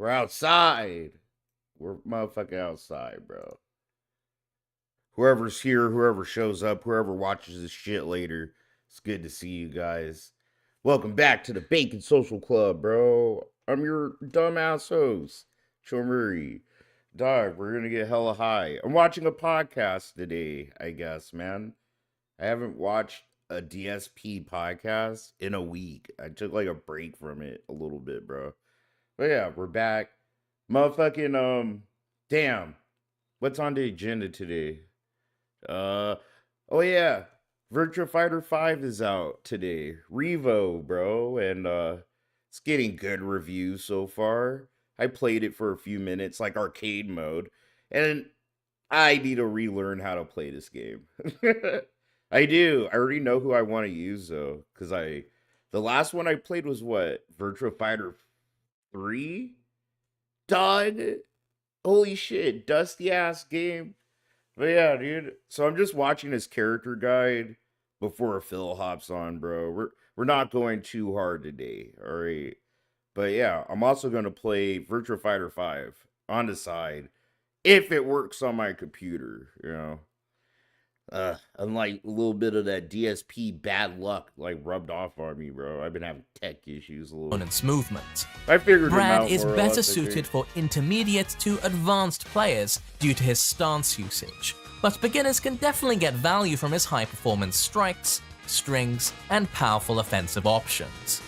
We're outside. We're motherfucking outside, bro. Whoever's here, whoever shows up, whoever watches this shit later, it's good to see you guys. Welcome back to the Bacon Social Club, bro. I'm your dumbass host, Chomuri. Dog, we're gonna get hella high. I'm watching a podcast today, I guess, man. I haven't watched a DSP podcast in a week. I took like a break from it a little bit, bro. But yeah, we're back. Motherfucking, damn. What's on the agenda today? Oh yeah. Virtua Fighter 5 is out today. REVO, bro, and it's getting good reviews so far. I played it for a few minutes, like arcade mode, and I need to relearn how to play this game. I do. I already know who I want to use though, because the last one I played was what? Virtua Fighter 3? Dog. Holy shit, dusty ass game. But yeah, dude. So I'm just watching his character guide before Phil hops on, bro. We're not going too hard today, all right? But yeah, I'm also gonna play Virtua Fighter 5 on the side if it works on my computer, you know. Unlike a little bit of that DSP bad luck like rubbed off on me, bro. I've been having tech issues a little. Opponent's movement. I figured Brad is better suited for intermediate to advanced players due to his stance usage, but beginners can definitely get value from his high-performance strikes, strings, and powerful offensive options.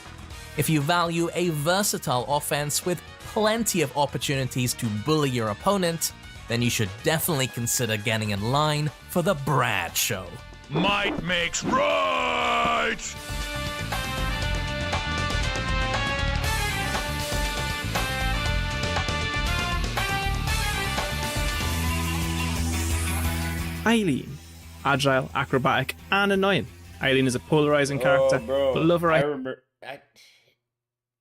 If you value a versatile offense with plenty of opportunities to bully your opponent, then you should definitely consider getting in line for the Brad Show. Might makes right! Eileen. Agile, acrobatic, and annoying. Eileen is a polarizing character, bro, but love her. I remember.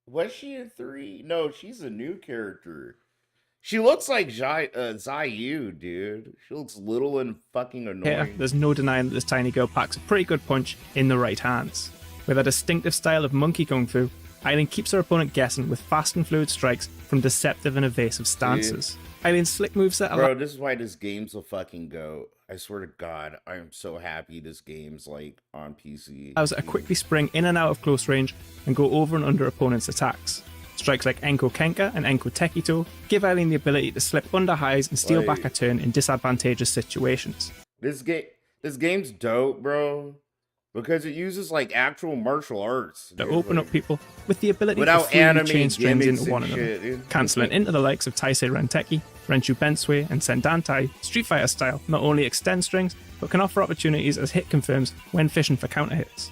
Was she in 3? No, she's a new character. She looks like Zayu, dude. She looks little and fucking annoying. Yeah, there's no denying that this tiny girl packs a pretty good punch in the right hands. With a distinctive style of monkey kung fu, Eileen keeps her opponent guessing with fast and fluid strikes from deceptive and evasive stances. Eileen's slick moveset. Bro, this is why this game's a fucking goat. I swear to God, I am so happy this game's like on PC. Allows her to quickly spring in and out of close range and go over and under opponents' attacks. Strikes like Enko Kenka and Enko Tekito give Eileen the ability to slip under highs and steal back a turn in disadvantageous situations. This game's dope, bro, because it uses like actual martial arts To open up people with the ability without to anime chain strings into one shit, another, cancelling into the likes of Taisei Renteki, Renshu Bensui, and Sendantai. Street Fighter style not only extends strings, but can offer opportunities as hit confirms when fishing for counter hits.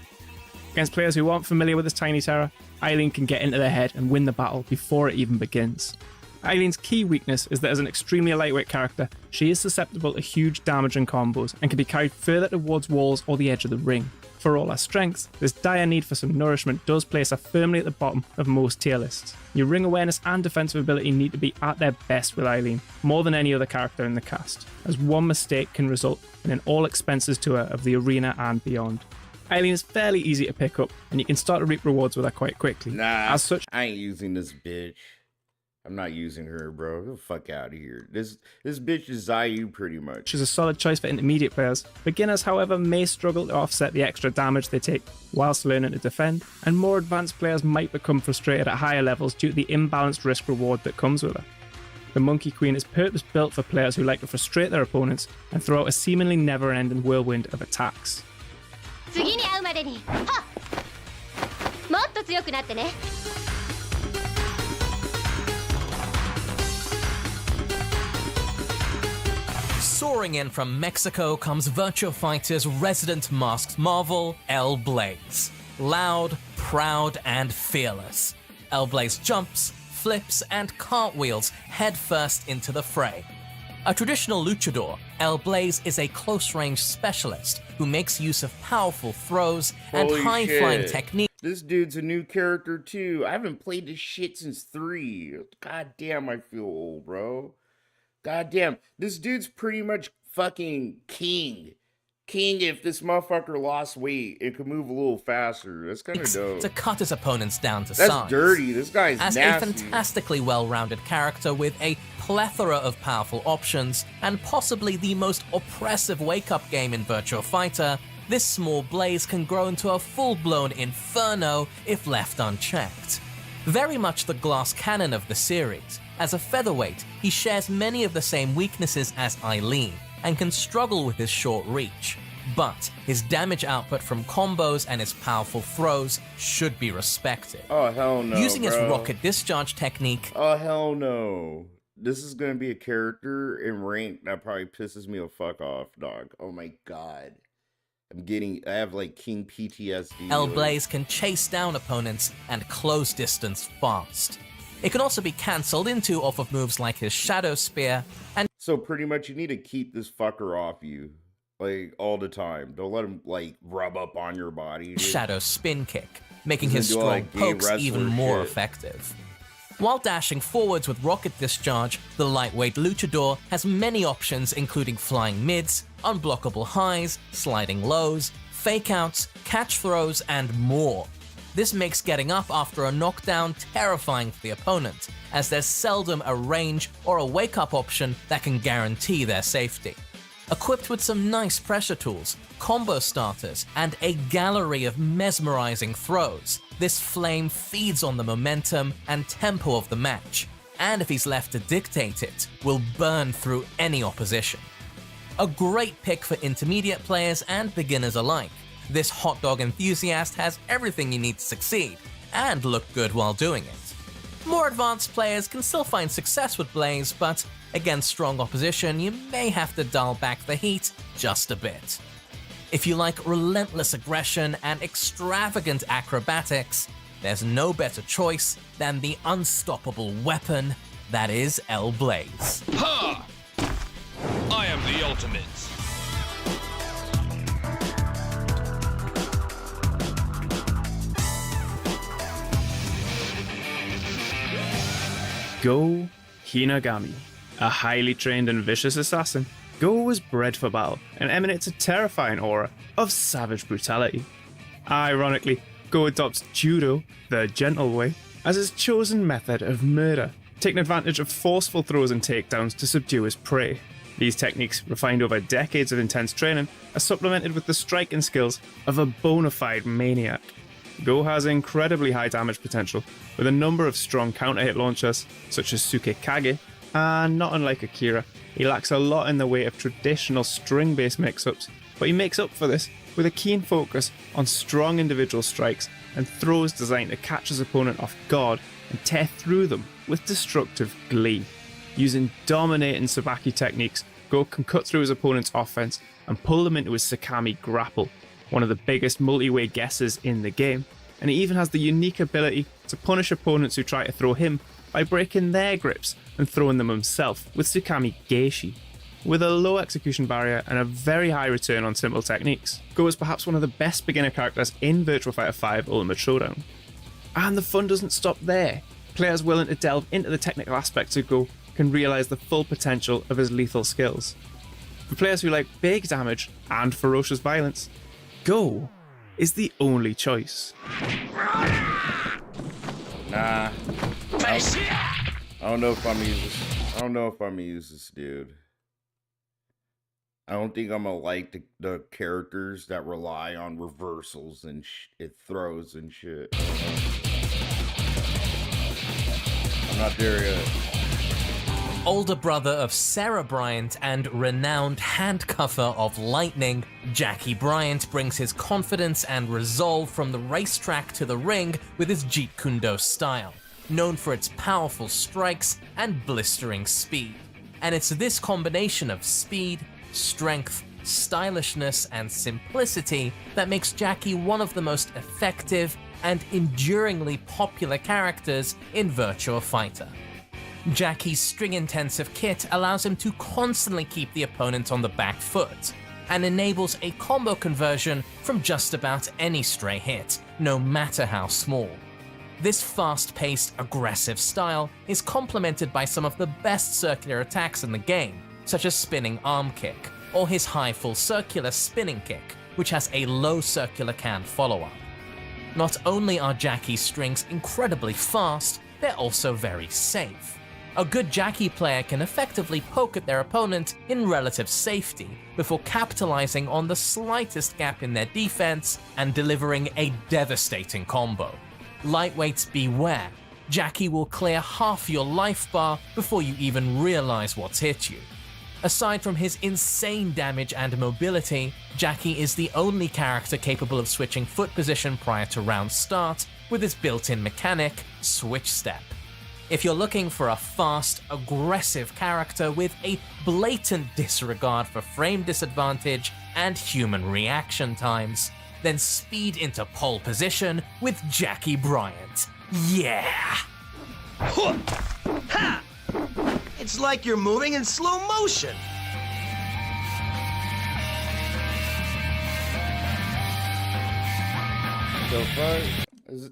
Against players who aren't familiar with this tiny terror, Eileen can get into their head and win the battle before it even begins. Eileen's key weakness is that as an extremely lightweight character, she is susceptible to huge damage and combos and can be carried further towards walls or the edge of the ring. For all her strengths, this dire need for some nourishment does place her firmly at the bottom of most tier lists. Your ring awareness and defensive ability need to be at their best with Eileen, more than any other character in the cast, as one mistake can result in an all expenses tour of the arena and beyond. Eileen is fairly easy to pick up, and you can start to reap rewards with her quite quickly. Nah, as such, I ain't using this bitch. I'm not using her, bro. Get the fuck out of here. This bitch is Zayu pretty much. She's a solid choice for intermediate players. Beginners, however, may struggle to offset the extra damage they take whilst learning to defend, and more advanced players might become frustrated at higher levels due to the imbalanced risk reward that comes with her. The Monkey Queen is purpose-built for players who like to frustrate their opponents and throw out a seemingly never-ending whirlwind of attacks. 次に会うまでにはっもっと強くなってね Soaring in from Mexico comes Virtua Fighter's resident masked marvel, L Blaze. Loud, proud, and fearless. L Blaze jumps, flips, and cartwheels headfirst into the fray. A traditional luchador, L Blaze is a close-range specialist who makes use of powerful throws and high-flying techniques. This dude's a new character too. I haven't played this shit since 3. God damn, I feel old, bro. God damn. This dude's pretty much fucking king King, if this motherfucker lost weight, it could move a little faster. That's kind of dope. To cut his opponents down to That's size. dirty. This guy's As nasty. a fantastically well-rounded character with a plethora of powerful options, and possibly the most oppressive wake-up game in Virtua Fighter, this small blaze can grow into a full-blown inferno if left unchecked. Very much the glass cannon of the series, as a featherweight, he shares many of the same weaknesses as Eileen, and can struggle with his short reach. But his damage output from combos and his powerful throws should be respected. Oh, hell no, Using his bro. rocket discharge technique, Oh, hell no. This is gonna be a character in rank that probably pisses me the fuck off, dog. Oh my god. I have like King PTSD. El Blaze can chase down opponents and close distance fast. It can also be cancelled into off of moves like his Shadow Spear and So pretty much you need to keep this fucker off you. Like, all the time. Don't let him, like, rub up on your body. Dude. Shadow Spin Kick, making Doesn't his do, strong like, gay pokes wrestler even more shit. effective. While dashing forwards with rocket discharge, the lightweight luchador has many options including flying mids, unblockable highs, sliding lows, fake outs, catch throws, and more. This makes getting up after a knockdown terrifying for the opponent, as there's seldom a range or a wake-up option that can guarantee their safety. Equipped with some nice pressure tools, combo starters, and a gallery of mesmerizing throws, this flame feeds on the momentum and tempo of the match, and if he's left to dictate it, will burn through any opposition. A great pick for intermediate players and beginners alike. This hot dog enthusiast has everything you need to succeed, and look good while doing it. More advanced players can still find success with Blaze, but against strong opposition, you may have to dial back the heat just a bit. If you like relentless aggression and extravagant acrobatics, there's no better choice than the unstoppable weapon that is El Blaze. Ha! I am the ultimate. Go Hinagami. A highly trained and vicious assassin, Go was bred for battle and emanates a terrifying aura of savage brutality. Ironically, Go adopts Judo, the gentle way, as his chosen method of murder, taking advantage of forceful throws and takedowns to subdue his prey. These techniques, refined over decades of intense training, are supplemented with the striking skills of a bona fide maniac. Go has incredibly high damage potential, with a number of strong counter-hit launchers, such as Tsukekage, and not unlike Akira, he lacks a lot in the way of traditional string-based mix-ups, but he makes up for this with a keen focus on strong individual strikes and throws designed to catch his opponent off guard and tear through them with destructive glee. Using dominating Sabaki techniques, Go can cut through his opponent's offense and pull them into his Sakami grapple, one of the biggest multi-way guesses in the game, and he even has the unique ability to punish opponents who try to throw him by breaking their grips and throwing them himself with Tsukami Geishi. With a low execution barrier and a very high return on simple techniques, Go is perhaps one of the best beginner characters in Virtua Fighter 5 Ultimate Showdown. And the fun doesn't stop there. Players willing to delve into the technical aspects of Go can realise the full potential of his lethal skills. For players who like big damage and ferocious violence, Go is the only choice. Nah. I don't know if I'm gonna use this. I don't know if I'm gonna use this dude. I don't think I'm gonna like the characters that rely on reversals and throws and shit. I'm not there yet. Older brother of Sarah Bryant and renowned handcuffer of lightning, Jackie Bryant brings his confidence and resolve from the racetrack to the ring with his Jeet Kune Do style, known for its powerful strikes and blistering speed. And it's this combination of speed, strength, stylishness, and simplicity that makes Jackie one of the most effective and enduringly popular characters in Virtua Fighter. Jackie's string-intensive kit allows him to constantly keep the opponent on the back foot, and enables a combo conversion from just about any stray hit, no matter how small. This fast-paced, aggressive style is complemented by some of the best circular attacks in the game, such as spinning arm kick, or his high full circular spinning kick, which has a low circular can follow-up. Not only are Jackie strings incredibly fast, they're also very safe. A good Jackie player can effectively poke at their opponent in relative safety before capitalizing on the slightest gap in their defense and delivering a devastating combo. Lightweights beware, Jackie will clear half your life bar before you even realize what's hit you. Aside from his insane damage and mobility, Jackie is the only character capable of switching foot position prior to round start with his built-in mechanic, Switch Step. If you're looking for a fast, aggressive character with a blatant disregard for frame disadvantage and human reaction times, then speed into pole position with Jackie Bryant. Yeah! Ha! It's like you're moving in slow motion. The fuck?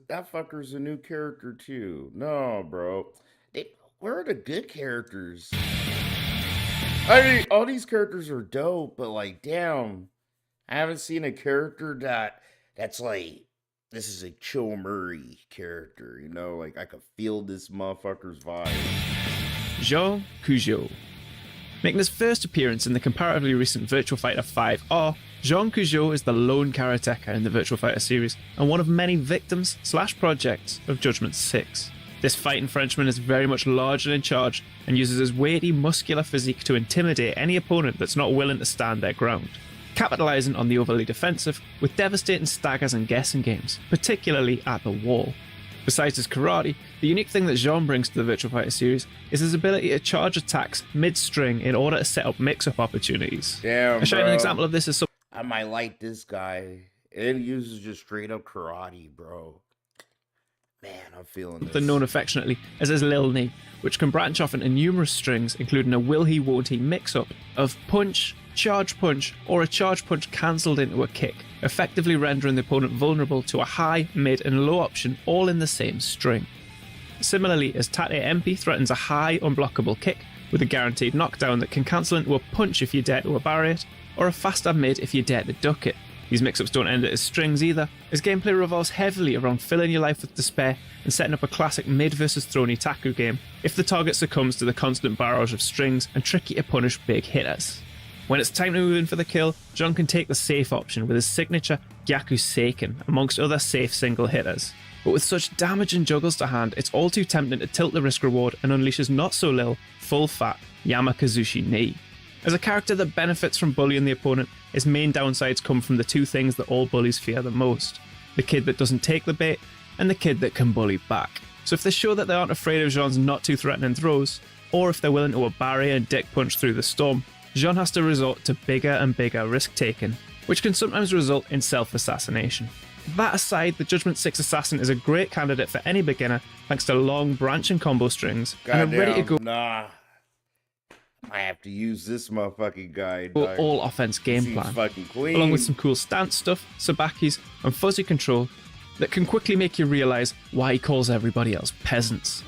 That fucker's a new character too. No, bro. Where are the good characters? I mean, all these characters are dope, but like, damn, I haven't seen a character that's like, this is a Chill Murray character, you know? Like, I could feel this motherfucker's vibe. Jean Cujo. Making his first appearance in the comparatively recent Virtua Fighter 5R, Jean Cujo is the lone karateka in the Virtua Fighter series, and one of many victims/projects of Judgment 6. This fighting Frenchman is very much large and in charge, and uses his weighty, muscular physique to intimidate any opponent that's not willing to stand their ground, capitalising on the overly defensive with devastating staggers and guessing games, particularly at the wall. Besides his karate, the unique thing that Jean brings to the Virtua Fighter series is his ability to charge attacks mid-string in order to set up mix-up opportunities. Damn, a shining bro. example of this is I might like this guy. It uses just straight up karate, bro. Man, I'm feeling this. something known affectionately as his Lil Knee, which can branch off into numerous strings, including a will he won't he mix-up of punch, charge punch, or a charge punch cancelled into a kick, effectively rendering the opponent vulnerable to a high, mid, and low option all in the same string. Similarly, as Tate MP threatens a high, unblockable kick with a guaranteed knockdown that can cancel into a punch if you dare to barrier it, or a faster mid if you dare to duck it. These mix-ups don't end as strings either, as gameplay revolves heavily around filling your life with despair and setting up a classic mid versus throwny taku game if the target succumbs to the constant barrage of strings and tricky to punish big hitters. When it's time to move in for the kill, John can take the safe option with his signature Gyaku Seiken amongst other safe single hitters. But with such damage and juggles to hand, it's all too tempting to tilt the risk reward and unleashes not so lil, full fat Yamakazushi Knee. As a character that benefits from bullying the opponent, his main downsides come from the two things that all bullies fear the most: the kid that doesn't take the bait, and the kid that can bully back. So if they show that they aren't afraid of Jean's not too threatening throws, or if they're willing to barrier and dick punch through the storm, Jean has to resort to bigger and bigger risk taking, which can sometimes result in self-assassination. That aside, the Judgment 6 Assassin is a great candidate for any beginner thanks to long branching combo strings and a ready to go Nah. I have to use this motherfucking guy. all offense game Seems plan, fucking clean. along with some cool stance stuff, sabakis, and fuzzy control that can quickly make you realize why he calls everybody else peasants.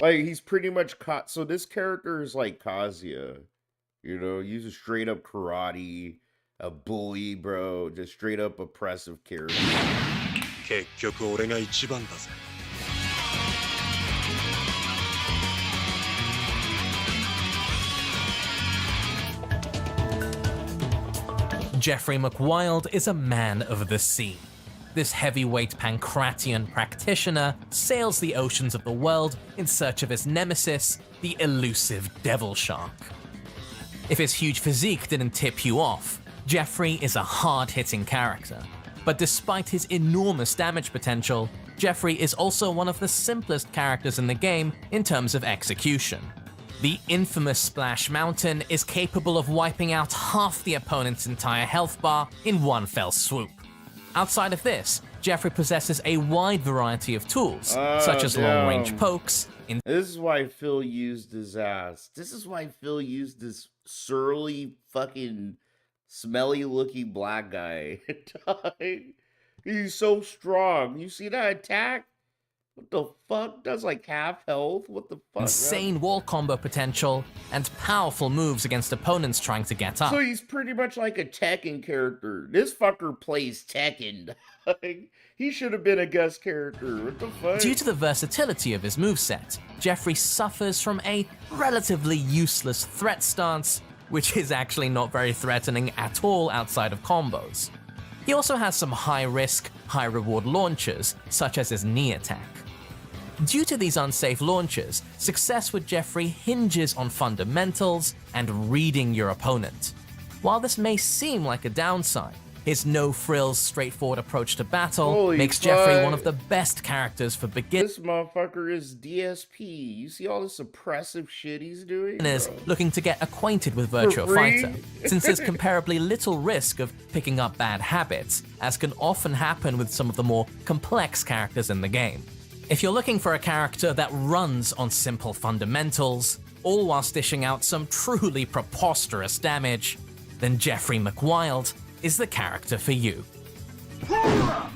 Like, he's pretty much caught. So this character is like Kazuya. You know, uses straight up karate, a bully, bro. Just straight up oppressive character. 結局俺が一番だぜ。 Jeffrey McWild is a man of the sea. This heavyweight Pancratian practitioner sails the oceans of the world in search of his nemesis, the elusive Devil Shark. If his huge physique didn't tip you off, Jeffrey is a hard-hitting character. But despite his enormous damage potential, Jeffrey is also one of the simplest characters in the game in terms of execution. The infamous Splash Mountain is capable of wiping out half the opponent's entire health bar in one fell swoop. Outside of this, Jeffrey possesses a wide variety of tools, such as long-range pokes. This is why Phil used his ass. This is why Phil used this surly, fucking, smelly-looking black guy. He's so strong. You see that attack? What the fuck? That's like half health? What the fuck? insane wall combo potential, and powerful moves against opponents trying to get up. So he's pretty much like a Tekken character. This fucker plays Tekken. Like, he should have been a guest character. What the fuck? Due to the versatility of his moveset, Jeffrey suffers from a relatively useless threat stance, which is actually not very threatening at all outside of combos. He also has some high-risk, high-reward launchers, such as his knee attack. Due to these unsafe launchers, success with Jeffrey hinges on fundamentals and reading your opponent. While this may seem like a downside, his no-frills, straightforward approach to battle Holy makes fuck. Jeffrey one of the best characters for beginners This motherfucker is DSP. You see all this oppressive shit he's doing? Bro? looking to get acquainted with Virtua free? Fighter, since there's comparably little risk of picking up bad habits, as can often happen with some of the more complex characters in the game. If you're looking for a character that runs on simple fundamentals, all whilst dishing out some truly preposterous damage, then Jeffrey McWild is the character for you. I'm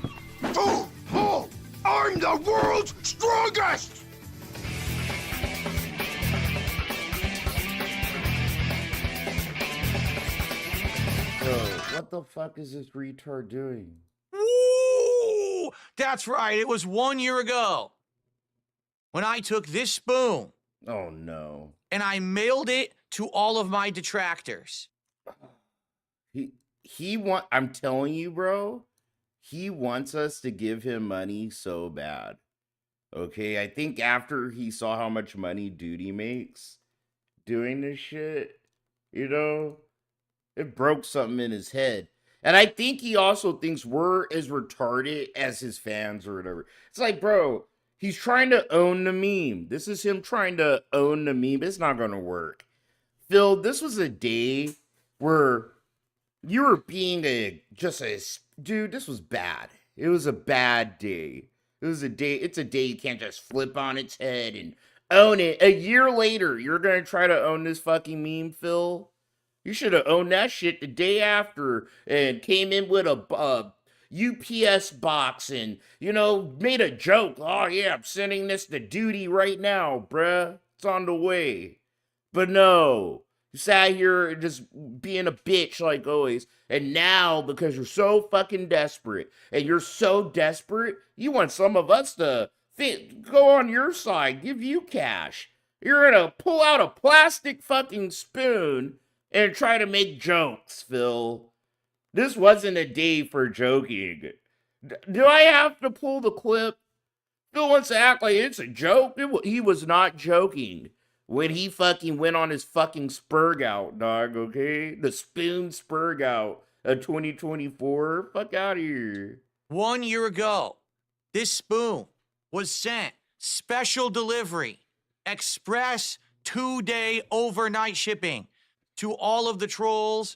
the world's strongest! Yo, what the fuck is this retard doing? Woo! That's right, it was 1 year ago when I took this spoon Oh no. and I mailed it to all of my detractors. I'm telling you, bro, he wants us to give him money so bad. Okay, I think after he saw how much money Duty makes doing this shit, you know, it broke something in his head. And I think he also thinks we're as retarded as his fans or whatever. It's like, bro, he's trying to own the meme. This is him trying to own the meme. It's not going to work. Phil, this was a day where you were being dude, this was bad. It was a bad day. It's a day you can't just flip on its head and own it. A year later, you're going to try to own this fucking meme, Phil? You should have owned that shit the day after and came in with a UPS box and, you know, made a joke. Oh, yeah, I'm sending this to Duty right now, bruh. It's on the way. But no. You sat here just being a bitch like always. And now, because you're so fucking desperate, and you're so desperate, you want some of us to go on your side, give you cash. You're gonna pull out a plastic fucking spoon and try to make jokes, Phil. This wasn't a day for joking. Do I have to pull the clip? Phil wants to act like it's a joke. He was not joking when he fucking went on his fucking spurg out, dog, okay? The spoon spurg out of 2024. Fuck out of here. 1 year ago, this spoon was sent special delivery, express 2-day overnight shipping to all of the trolls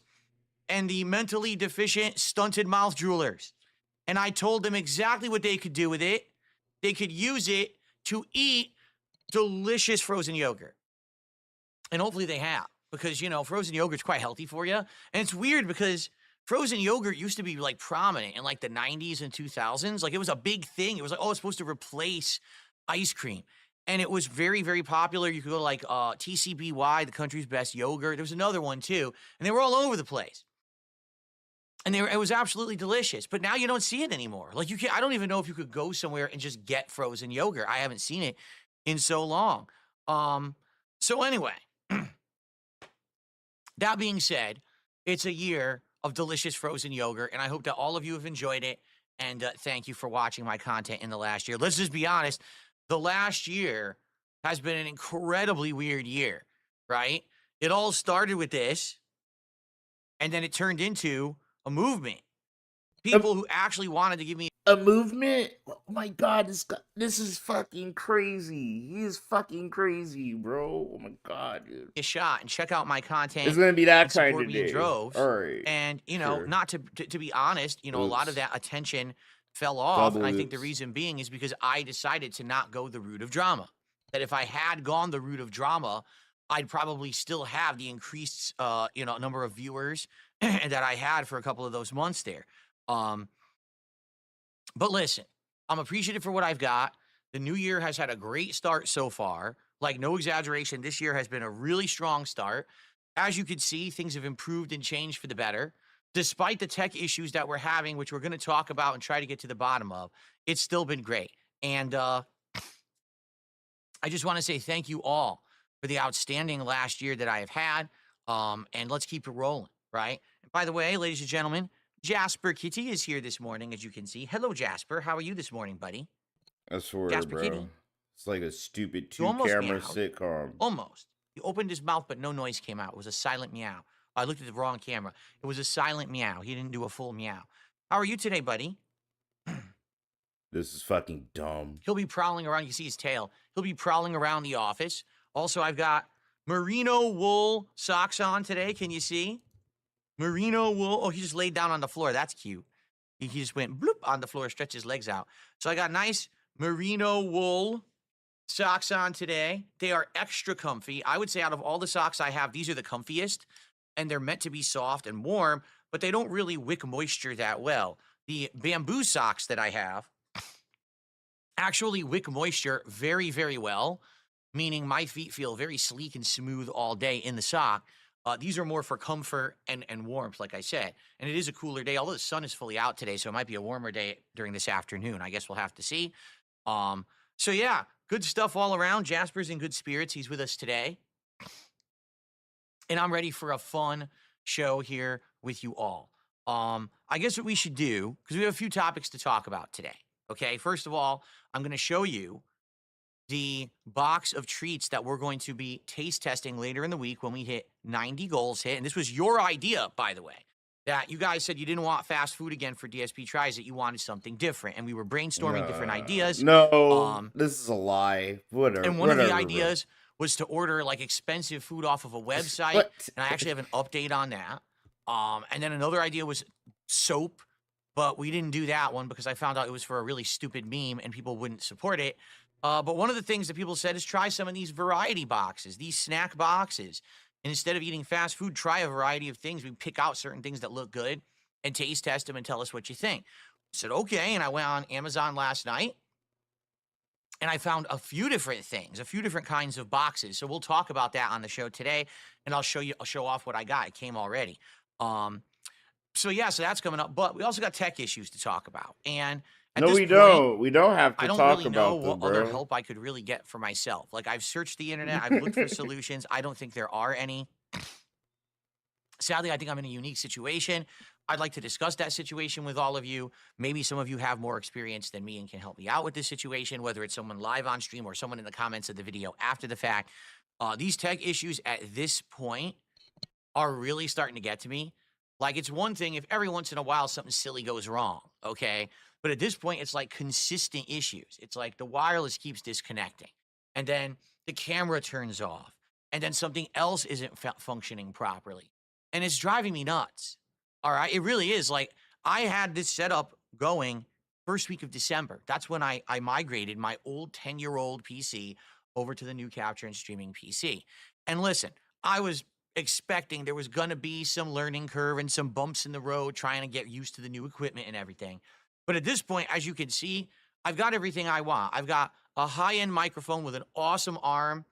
and the mentally deficient, stunted mouth droolers. And I told them exactly what they could do with it. They could use it to eat delicious frozen yogurt. And hopefully they have, because, you know, frozen yogurt's quite healthy for you. And it's weird because frozen yogurt used to be, like, prominent in, like, the 90s and 2000s. Like, it was a big thing. It was like, oh, it's supposed to replace ice cream. And it was very, very popular. You could go to, like, TCBY, the country's best yogurt. There was another one, too. And they were all over the place. And it was absolutely delicious. But now you don't see it anymore. Like, you can't, I don't even know if you could go somewhere and just get frozen yogurt. I haven't seen it in so long. So anyway, that being said, it's a year of delicious frozen yogurt, and I hope that all of you have enjoyed it, and thank you for watching my content in the last year. Let's just be honest. The last year has been an incredibly weird year, right? It all started with this, and then it turned into a movement. People who actually wanted to give me A movement? Oh my god, this is fucking crazy. He is fucking crazy, bro. Oh my god, dude. a shot and check out my content. It's gonna be that and support kind of me in day. droves. All right. And, you know, sure. not to be honest, you know, a lot of Oops. that attention fell off. Double And I think the oops. reason being is because I decided to not go the route of drama. That if I had gone the route of drama, I'd probably still have the increased, you know, number of viewers that I had for a couple of those months there. But listen, I'm appreciative for what I've got. The new year has had a great start so far. Like, no exaggeration, this year has been a really strong start. As you can see, things have improved and changed for the better. Despite the tech issues that we're having, which we're going to talk about and try to get to the bottom of, it's still been great. And I just want to say thank you all for the outstanding last year that I have had. And let's keep it rolling, right? And by the way, ladies and gentlemen, Jasper Kitty is here this morning, as you can see. Hello, Jasper. How are you this morning, buddy? I swear, Jasper bro. Kitty. It's like a stupid You almost two-camera meowed. sitcom. Almost. He opened his mouth, but no noise came out. It was a silent meow. I looked at the wrong camera. It was a silent meow. He didn't do a full meow. How are you today, buddy? This is fucking dumb. He'll be prowling around. You see his tail. He'll be prowling around the office. Also, I've got merino wool socks on today. Can you see? Merino wool. Oh, he just laid down on the floor. That's cute. He just went bloop on the floor, stretched his legs out. So I got nice merino wool socks on today. They are extra comfy. I would say out of all the socks I have, these are the comfiest, and they're meant to be soft and warm, but they don't really wick moisture that well. The bamboo socks that I have actually wick moisture very, very well, meaning my feet feel very sleek and smooth all day in the sock. These are more for comfort and warmth, like I said. And it is a cooler day, although the sun is fully out today, so it might be a warmer day during this afternoon. I guess we'll have to see. So yeah, good stuff all around. Jasper's in good spirits. He's with us today. And I'm ready for a fun show here with you all. I guess what we should do, because we have a few topics to talk about today. Okay, first of all, I'm going to show you the box of treats that we're going to be taste testing later in the week when we hit 90 goals hit. And this was your idea, by the way, that you guys said you didn't want fast food again for DSP Tries, that you wanted something different. And we were brainstorming different ideas. No, this is a lie. Whatever. And one of the ideas was to order like expensive food off of a website. What? And I actually have an update on that. And then another idea was soap, but we didn't do that one because I found out it was for a really stupid meme and people wouldn't support it. But one of the things that people said is try some of these variety boxes, these snack boxes. And instead of eating fast food, try a variety of things. We pick out certain things that look good and taste test them and tell us what you think. I said, okay. And I went on Amazon last night and I found a few different things, a few different kinds of boxes. So we'll talk about that on the show today. And I'll show off what I got. It came already. So yeah, so that's coming up. But we also got tech issues to talk about. And no, we don't. We don't have to I don't talk really about know them, what other bro. help I could really get for myself. Like, I've searched the internet, I've looked for solutions. I don't think there are any. Sadly, I think I'm in a unique situation. I'd like to discuss that situation with all of you. Maybe some of you have more experience than me and can help me out with this situation, whether it's someone live on stream or someone in the comments of the video after the fact. These tech issues at this point are really starting to get to me. Like, it's one thing if every once in a while something silly goes wrong, okay? But at this point, it's like consistent issues. It's like the wireless keeps disconnecting, and then the camera turns off, and then something else isn't functioning properly. And it's driving me nuts, all right? It really is. Like, I had this setup going first week of December. That's when I migrated my old 10-year-old PC over to the new capture and streaming PC. And listen, I was expecting there was going to be some learning curve and some bumps in the road trying to get used to the new equipment and everything. But at this point, as you can see, I've got everything I want. I've got a high-end microphone with an awesome arm,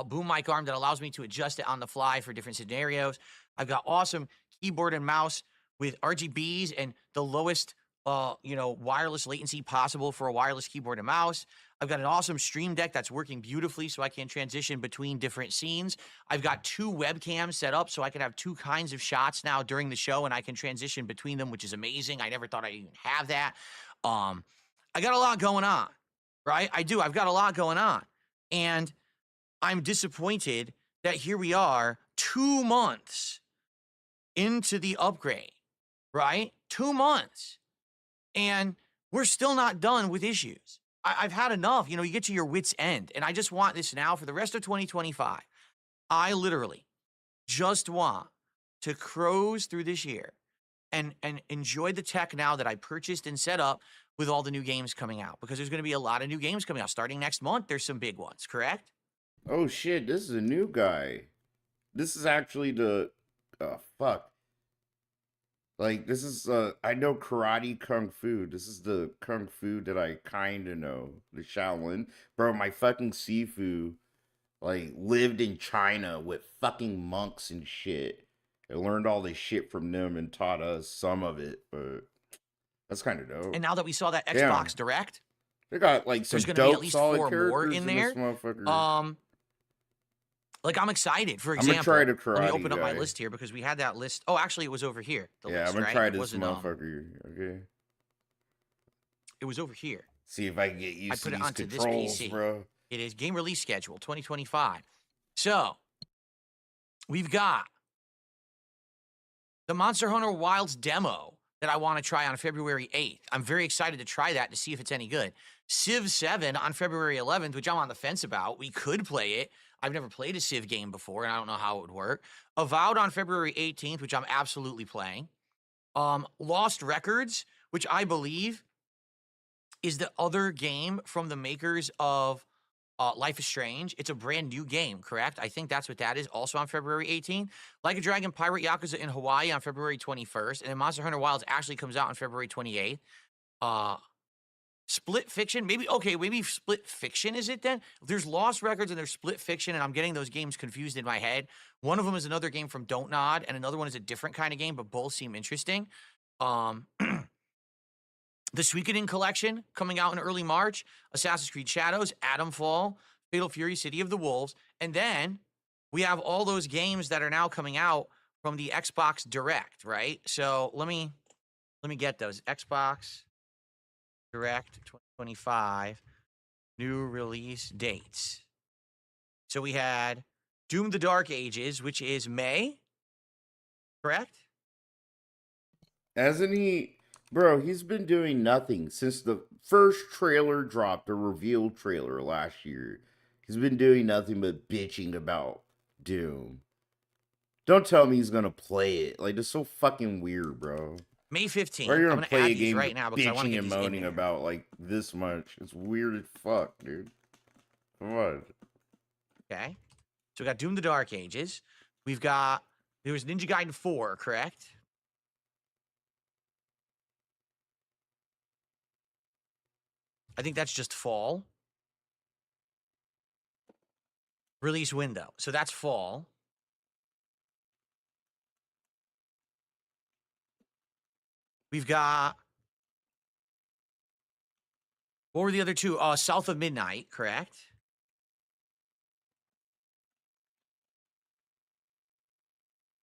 boom mic arm that allows me to adjust it on the fly for different scenarios. I've got awesome keyboard and mouse with RGBs and the lowest, wireless latency possible for a wireless keyboard and mouse. I've got an awesome stream deck that's working beautifully so I can transition between different scenes. I've got 2 webcams set up so I can have 2 kinds of shots now during the show and I can transition between them, which is amazing. I never thought I'd even have that. I got a lot going on, right? I do. I've got a lot going on. And I'm disappointed that here we are 2 months into the upgrade, right? 2 months. And we're still not done with issues. I've had enough. You get to your wit's end. And I just want this now for the rest of 2025. I literally just want to cruise through this year and enjoy the tech now that I purchased and set up with all the new games coming out. Because there's going to be a lot of new games coming out. Starting next month, there's some big ones, correct? Oh shit, this is a new guy. This is actually the... Oh, fuck. Like, this is, I know karate kung fu. This is the kung fu that I kind of know. The Shaolin. Bro, my fucking Sifu, like, lived in China with fucking monks and shit. I learned all this shit from them and taught us some of it, but that's kind of dope. And now that we saw that Damn. Xbox Direct, They got, like, some there's going to be at dope, least solid 4 more characters in this there. motherfucker. Like, I'm excited. For I'm gonna example, try the let me karate open up my guy. list here because we had that list. Oh, actually, it was over here. The Yeah, list, I'm gonna right? try It this wasn't, motherfucker. Okay. It was over here. See if I can get used to put it these onto this controls, PC. bro. It is game release schedule 2025. So, we've got the Monster Hunter Wilds demo that I want to try on February 8th. I'm very excited to try that to see if it's any good. Civ 7 on February 11th, which I'm on the fence about. We could play it. I've never played a Civ game before, and I don't know how it would work. Avowed on February 18th, which I'm absolutely playing. Lost Records, which I believe is the other game from the makers of Life is Strange. It's a brand new game, correct? I think that's what that is. Also on February 18th. Like a Dragon Pirate Yakuza in Hawaii on February 21st. And then Monster Hunter Wilds actually comes out on February 28th. Split Fiction, maybe Split Fiction is it then? There's Lost Records and there's Split Fiction, and I'm getting those games confused in my head. One of them is another game from Don't Nod, and another one is a different kind of game, but both seem interesting. The Suikoden Collection coming out in early March, Assassin's Creed Shadows, Atomfall, Fatal Fury, City of the Wolves, and then we have all those games that are now coming out from the Xbox Direct, right? So let me get those. Xbox Direct 2025 new release dates. So we had Doom the Dark Ages, which is May, correct? Hasn't he, bro? He's been doing nothing since the first trailer dropped, the reveal trailer last year. He's been doing nothing but bitching about Doom. Don't tell me he's gonna play it. Like, it's so fucking weird, bro. May 15th. Why are you I'm gonna gonna play add a these game right now because I want to bitching get and these in moaning here. about like this much? It's weird as fuck, dude. Come on. Okay. So we got Doom the Dark Ages. We've got, there was Ninja Gaiden 4, correct? I think that's just fall. Release window. So that's fall. We've got, what were the other two? South of Midnight, correct?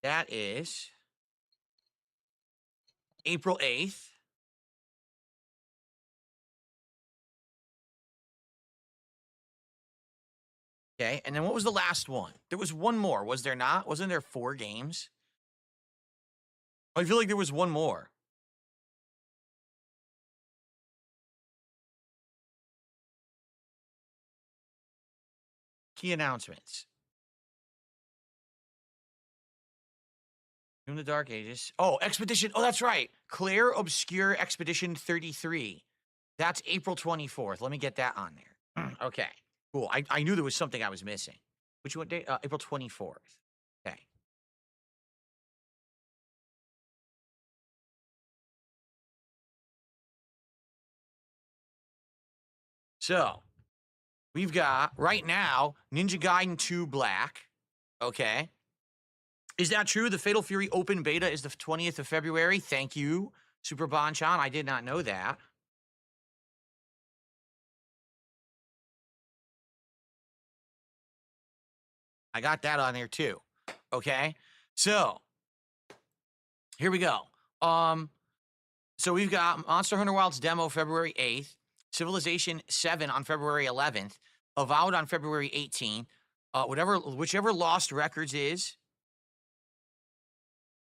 That is April 8th. Okay, and then what was the last one? There was one more, was there not? Wasn't there 4 games? I feel like there was one more. Key announcements. Doom the Dark Ages. Oh, Expedition. Oh, that's right. Claire Obscure Expedition 33. That's April 24th. Let me get that on there. Okay, cool. I knew there was something I was missing. Which one day? April 24th. Okay. So, we've got, right now, Ninja Gaiden 2 Black. Okay. Is that true? The Fatal Fury open beta is the 20th of February. Thank you, Super Bonchan. I did not know that. I got that on there too. Okay. So, here we go. So we've got Monster Hunter Wilds demo February 8th, Civilization 7 on February 11th, Avowed on February 18th, whichever Lost Records is.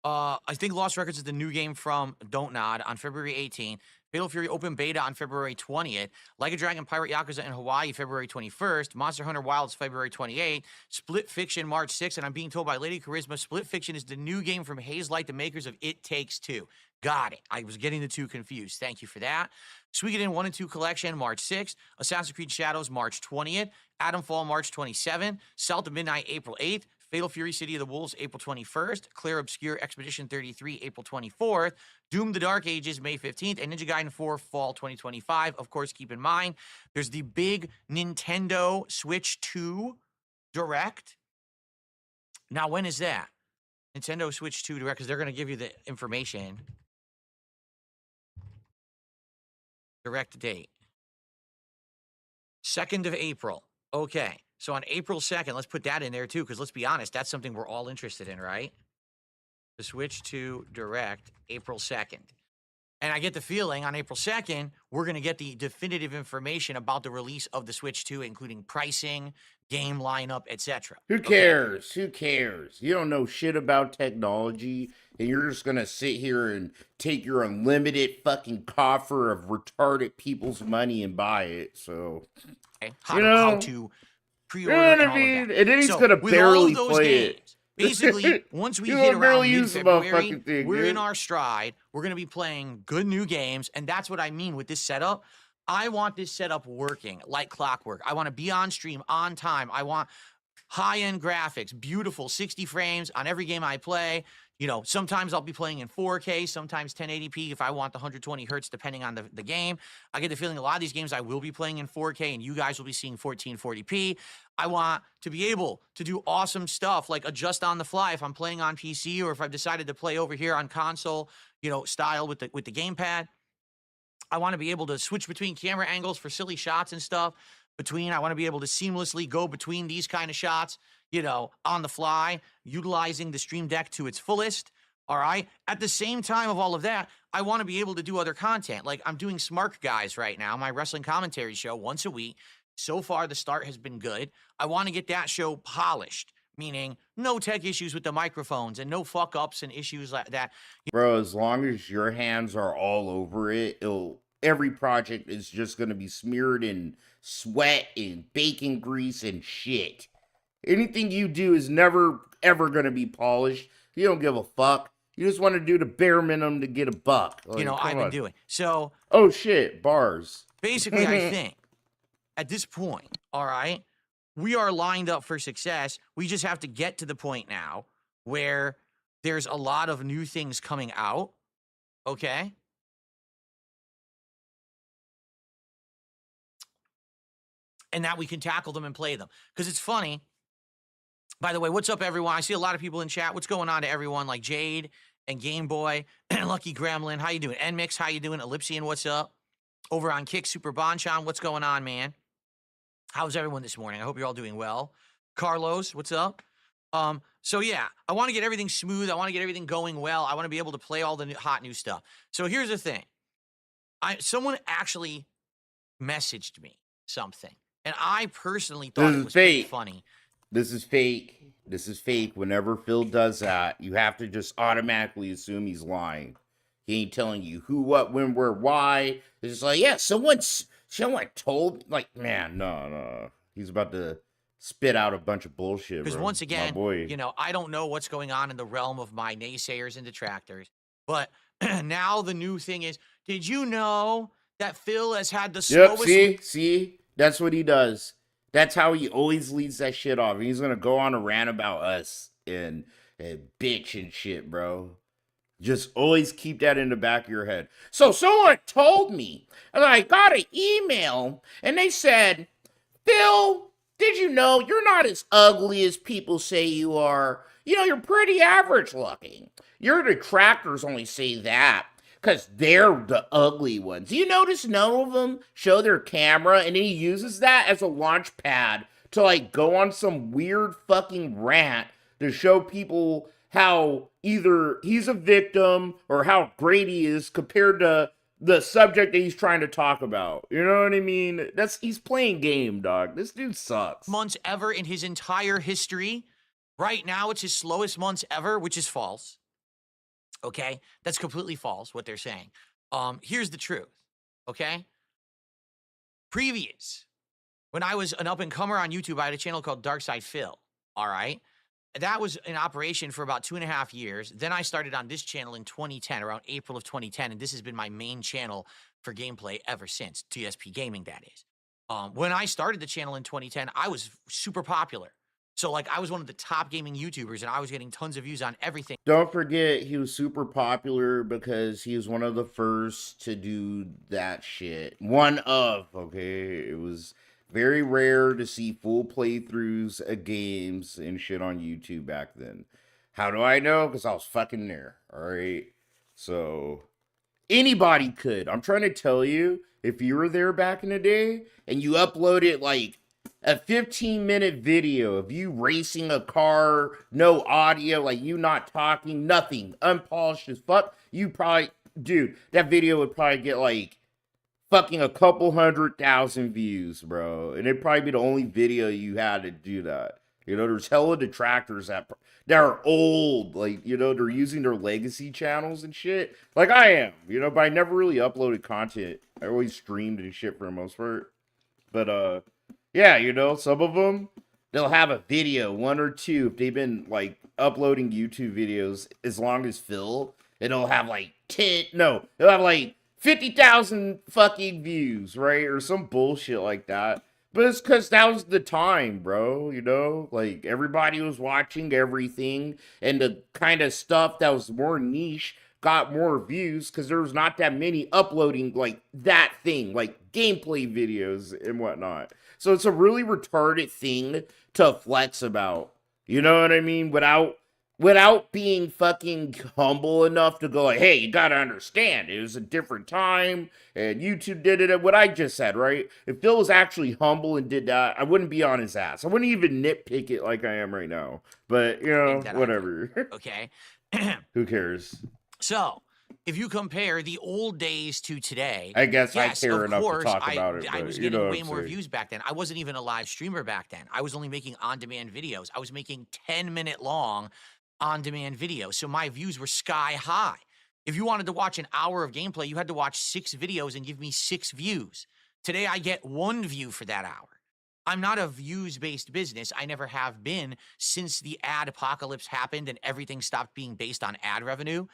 I think Lost Records is the new game from Don't Nod on February 18th. Fatal Fury Open Beta on February 20th. Like a Dragon Pirate Yakuza in Hawaii, February 21st. Monster Hunter Wilds, February 28th. Split Fiction, March 6th. And I'm being told by Lady Charisma, Split Fiction is the new game from Haze Light, the makers of It Takes Two. Got it. I was getting the two confused. Thank you for that. Suikoden 1 and 2 Collection, March 6th. Assassin's Creed Shadows, March 20th. Atomfall, March 27th. South of Midnight, April 8th. Fatal Fury City of the Wolves, April 21st. Claire Obscure Expedition 33, April 24th. Doom the Dark Ages, May 15th. And Ninja Gaiden 4, Fall 2025. Of course, keep in mind, there's the big Nintendo Switch 2 Direct. Now, when is that? Nintendo Switch 2 Direct, because they're going to give you the information. Direct date. 2nd of April. Okay. So on April 2nd, let's put that in there too, because let's be honest, that's something we're all interested in, right? The Switch 2 Direct, April 2nd. And I get the feeling on April 2nd, we're going to get the definitive information about the release of the Switch 2, including pricing, game lineup, etc. Who cares? Who cares? You don't know shit about technology, and you're just gonna sit here and take your unlimited fucking coffer of retarded people's money and buy it. So, Okay. You know, How to pre-order you know what and I all of mean? that. And then he's So, gonna with all barely of those play it. games, basically, once we You hit gonna around barely use the mid-February, motherfucking thing, we're dude. in our stride. We're going to be playing good new games, and that's what I mean with this setup. I want this setup working like clockwork. I want to be on stream, on time. I want high-end graphics, beautiful 60 frames on every game I play. You know, sometimes I'll be playing in 4K, sometimes 1080p if I want the 120 hertz, depending on the game. I get the feeling a lot of these games I will be playing in 4K, and you guys will be seeing 1440p. I want to be able to do awesome stuff like adjust on the fly if I'm playing on PC or if I've decided to play over here on console, you know, style with the gamepad. I want to be able to switch between camera angles for silly shots and stuff. I want to be able to seamlessly go between these kind of shots, you know, on the fly, utilizing the Stream Deck to its fullest. All right. At the same time of all of that, I want to be able to do other content. Like I'm doing Smart Guys right now, my wrestling commentary show once a week. So far, the start has been good. I want to get that show polished, meaning no tech issues with the microphones and no fuck ups and issues like that. Bro, as long as your hands are all over it, every project is just gonna be smeared in sweat and bacon grease and shit. Anything you do is never ever gonna be polished. You don't give a fuck. You just want to do the bare minimum to get a buck. Like, You know, I've come been on. doing. So Oh shit, bars. basically, I think at this point, all right, we are lined up for success. We just have to get to the point now where there's a lot of new things coming out. Okay. And that we can tackle them and play them. Because it's funny. By the way, what's up, everyone? I see a lot of people in chat. What's going on to everyone? Like Jade and Game Boy and Lucky Gremlin. How you doing? NMix, how you doing? Ellipsian, what's up? Over on Kick, Super Bonchan, what's going on, man? How's everyone this morning? I hope you're all doing well. Carlos, what's up? So yeah, I want to get everything smooth. I want to get everything going well. I want to be able to play all the hot new stuff. So here's the thing. Someone actually messaged me something. And I personally thought it was pretty funny. This is fake. This is fake. Whenever Phil does that, you have to just automatically assume he's lying. He ain't telling you who, what, when, where, why. It's just like, yeah, someone told, like, man, no. He's about to spit out a bunch of bullshit. Because bro. once again, My boy. you know, I don't know what's going on in the realm of my naysayers and detractors. But now the new thing is, did you know that Phil has had the slowest... See? That's what he does. That's how he always leads that shit off. He's gonna go on a rant about us and bitch and shit, bro. Just always keep that in the back of your head. So someone told me, and I got an email, and they said, Phil, did you know you're not as ugly as people say you are? You know, you're pretty average looking. Your detractors only say that because they're the ugly ones. You notice none of them show their camera, and then he uses that as a launch pad to, like, go on some weird fucking rant to show people how either he's a victim or how great he is compared to the subject that he's trying to talk about. You know what I mean? He's playing game, dog. This dude sucks. months ever in his entire history. Right now, it's his slowest months ever, which is false. Okay? That's completely false, what they're saying. Here's the truth. Okay? Previous, when I was an up-and-comer on YouTube, I had a channel called Darkside Phil. All right? That was in operation for about 2.5 years. Then I started on this channel in 2010, around April of 2010, and this has been my main channel for gameplay ever since, DSPGaming, that is. When I started the channel in 2010, I was super popular. So like I was one of the top gaming YouTubers and I was getting tons of views on everything. Don't forget, he was super popular because he was one of the first to do that shit. Okay? It was very rare to see full playthroughs of games and shit on YouTube back then. How do I know? Because I was fucking there, alright? So, anybody could. I'm trying to tell you, if you were there back in the day and you uploaded like a 15-minute video of you racing a car, no audio, like you not talking, nothing, unpolished as fuck, you probably, dude, that video would probably get like fucking a couple 100,000 views, bro. And it'd probably be the only video you had to do that. You know, there's hella detractors that are old, like, you know, they're using their legacy channels and shit, like I am, you know, but I never really uploaded content. I always streamed and shit for the most part. But, yeah, you know, some of them, they'll have a video, one or two, if they've been, like, uploading YouTube videos as long as Phil, it'll have, like, it'll have, like, 50,000 fucking views, right? Or some bullshit like that. But it's because that was the time, bro, you know? Like, everybody was watching everything, and the kind of stuff that was more niche got more views because there was not that many uploading, like, that thing, like, gameplay videos and whatnot. So it's a really retarded thing to flex about, you know what I mean? Without being fucking humble enough to go like, hey, you gotta understand, it was a different time, and YouTube did it, what I just said, right? If Phil was actually humble and did that, I wouldn't be on his ass. I wouldn't even nitpick it like I am right now. But, you know, whatever. Okay. Who cares? So, if you compare the old days to today, I guess yes, I care of enough course, to talk about it. I but was you getting know way what I'm more saying. views back then. I wasn't even a live streamer back then. I was only making on-demand videos. I was making 10-minute long on-demand videos. So my views were sky high. If you wanted to watch an hour of gameplay, you had to watch 6 videos and give me 6 views. Today, I get 1 view for that hour. I'm not a views-based business. I never have been since the ad apocalypse happened and everything stopped being based on ad revenue.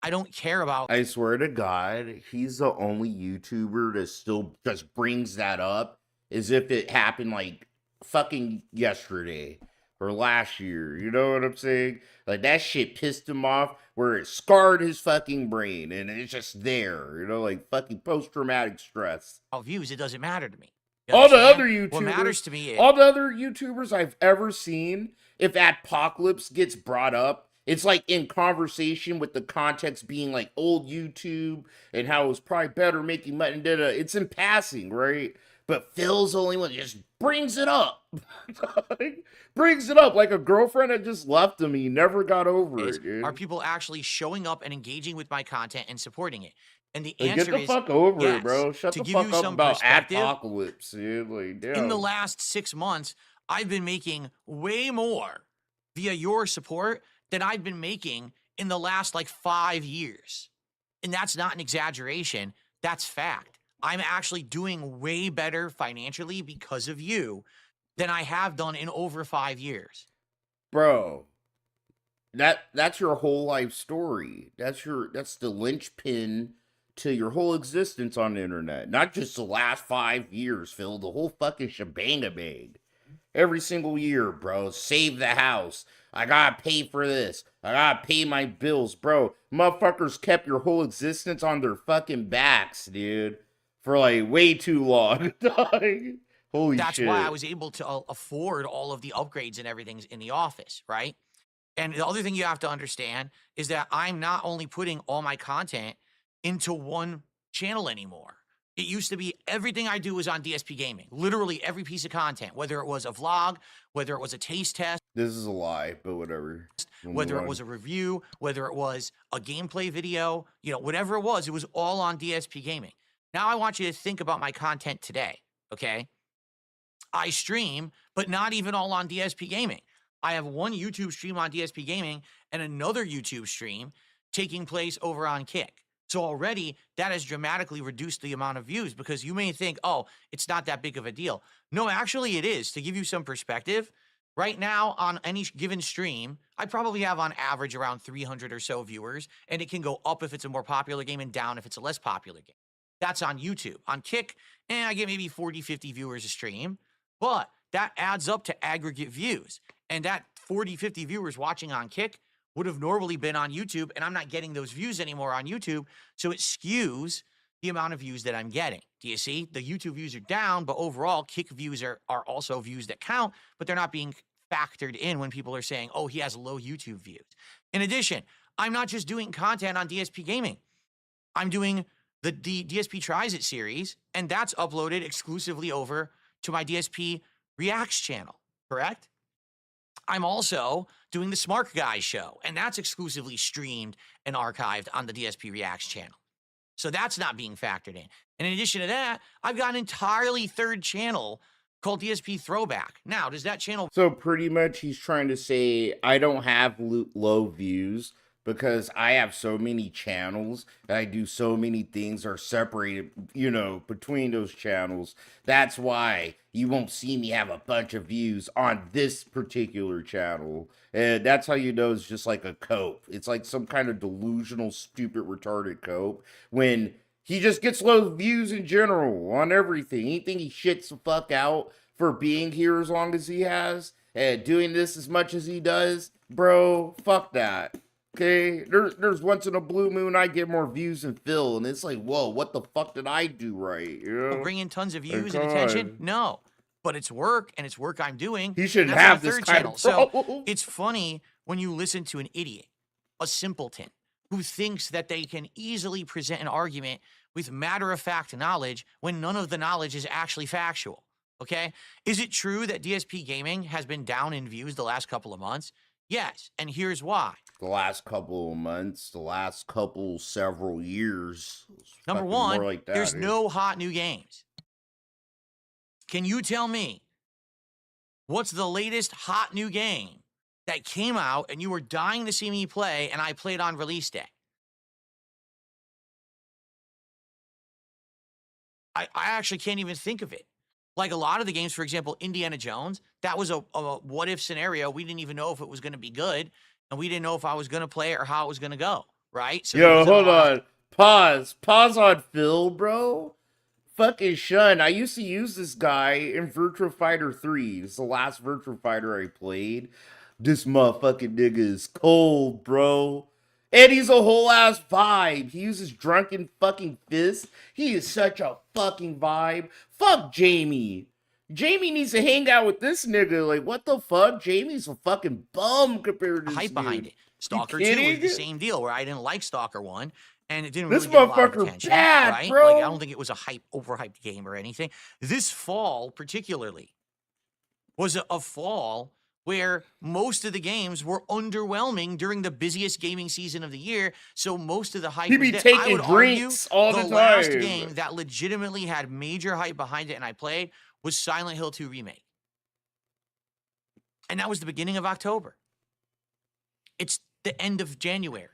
I don't care about. I swear to God, he's the only YouTuber that still just brings that up as if it happened like fucking yesterday or last year. You know what I'm saying? Like that shit pissed him off where it scarred his fucking brain and it's just there. You know, like fucking post-traumatic stress. Views, it doesn't matter to me. You All the understand? other YouTubers, What matters to me is all the other YouTubers I've ever seen, if apocalypse gets brought up, it's like in conversation with the context being like old YouTube and how it was probably better making money. It's in passing, right? But Phil's the only one that just brings it up. Brings it up like a girlfriend that just left him. He never got over it, dude. are people actually showing up and engaging with my content and supporting it? And the Like, answer get the is fuck over yes. it, bro. Shut To the give fuck you up some about perspective, apocalypse, dude. Like, damn. in the last 6 months, I've been making way more via your support than I've been making in the last like 5 years. And that's not an exaggeration. That's fact. I'm actually doing way better financially because of you than I have done in over 5 years. Bro, that's your whole life story. That's the linchpin to your whole existence on the internet. Not just the last 5 years, Phil. The whole fucking shebang-a-bang. Every single year, bro. Save the house. I gotta pay for this. I gotta pay my bills, bro. Motherfuckers kept your whole existence on their fucking backs, dude. For like way too long. Holy That's shit. why I was able to afford all of the upgrades and everything in the office, right? And the other thing you have to understand is that I'm not only putting all my content into one channel anymore. It used to be everything I do was on DSPGaming. Literally every piece of content, whether it was a vlog, whether it was a taste test. This is a lie, but whatever. Whether it was a review, whether it was a gameplay video, you know, whatever it was all on DSPGaming. Now I want you to think about my content today, okay? I stream, but not even all on DSPGaming. I have one YouTube stream on DSPGaming and another YouTube stream taking place over on Kick. So already that has dramatically reduced the amount of views because you may think, oh, it's not that big of a deal. No, actually it is. To give you some perspective, right now on any given stream, I probably have on average around 300 or so viewers, and it can go up if it's a more popular game and down if it's a less popular game. That's on YouTube. On Kick, I get maybe 40, 50 viewers a stream, but that adds up to aggregate views. And that 40, 50 viewers watching on Kick would have normally been on YouTube, and I'm not getting those views anymore on YouTube. So it skews the amount of views that I'm getting. Do you see? The YouTube views are down, but overall, Kick views are also views that count, but they're not being factored in when people are saying, oh, he has low YouTube views. In addition, I'm not just doing content on DSPGaming. I'm doing the DSP Tries It series, and that's uploaded exclusively over to my DSP Reacts channel, correct? I'm also doing the Smart Guys show, and that's exclusively streamed and archived on the DSP Reacts channel. So that's not being factored in. And in addition to that, I've got an entirely third channel called DSP Throwback. Now, does that channel... So pretty much he's trying to say, I don't have low views because I have so many channels and I do so many things are separated, you know, between those channels. That's why you won't see me have a bunch of views on this particular channel. And that's how you know it's just like a cope. It's like some kind of delusional, stupid, retarded cope when he just gets low views in general on everything. Anything he shits the fuck out for being here as long as he has and doing this as much as he does, bro, fuck that. Okay, there's once in a blue moon I get more views than Phil, and it's like, whoa, what the fuck did I do right? You know? Bring in tons of views and attention? No, but it's work, and it's work I'm doing. He shouldn't have this kind of So it's funny when you listen to an idiot, a simpleton, who thinks that they can easily present an argument with matter-of-fact knowledge when none of the knowledge is actually factual, okay? Is it true that DSPGaming has been down in views the last couple of months? Yes, and here's why. The last couple of months, the last couple, several years. Number one, like that, there's no hot new games. Can you tell me what's the latest hot new game that came out and you were dying to see me play and I played on release day? I actually can't even think of it. Like a lot of the games, for example, Indiana Jones, that was a what-if scenario. We didn't even know if it was going to be good, and we didn't know if I was going to play it or how it was going to go, right? So yo, hold on. Pause on Phil, bro. Fucking Shun. I used to use this guy in Virtua Fighter 3. It's the last Virtua Fighter I played. This motherfucking nigga is cold, bro. And he's a whole ass vibe. He uses drunken fucking fists. He is such a fucking vibe. Fuck Jamie. Jamie needs to hang out with this nigga. Like, what the fuck? Jamie's a fucking bum compared to this hype behind dude. it. Stalker 2 was the same deal where I didn't like Stalker 1 and it didn't This really get a lot of motherfucker attention, bad, right? bro. Like, I don't think it was a overhyped game or anything. This fall, particularly, was a fall where most of the games were underwhelming during the busiest gaming season of the year. So most of the hype He was be there. taking I would drinks argue all the last time. game that legitimately had major hype behind it and I played was Silent Hill 2 Remake. And that was the beginning of October. It's the end of January.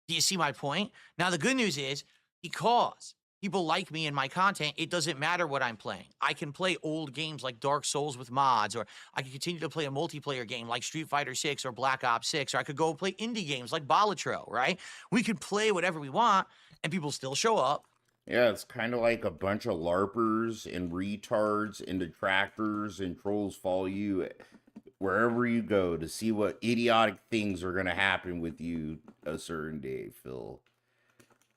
Do you see my point? Now, the good news is, because people like me and my content, it doesn't matter what I'm playing. I can play old games like Dark Souls with mods, or I can continue to play a multiplayer game like Street Fighter 6 or Black Ops 6, or I could go play indie games like Balatro, right? We could play whatever we want, and people still show up. Yeah, it's kind of like a bunch of LARPers and retards and detractors and trolls follow you wherever you go to see what idiotic things are going to happen with you a certain day, Phil.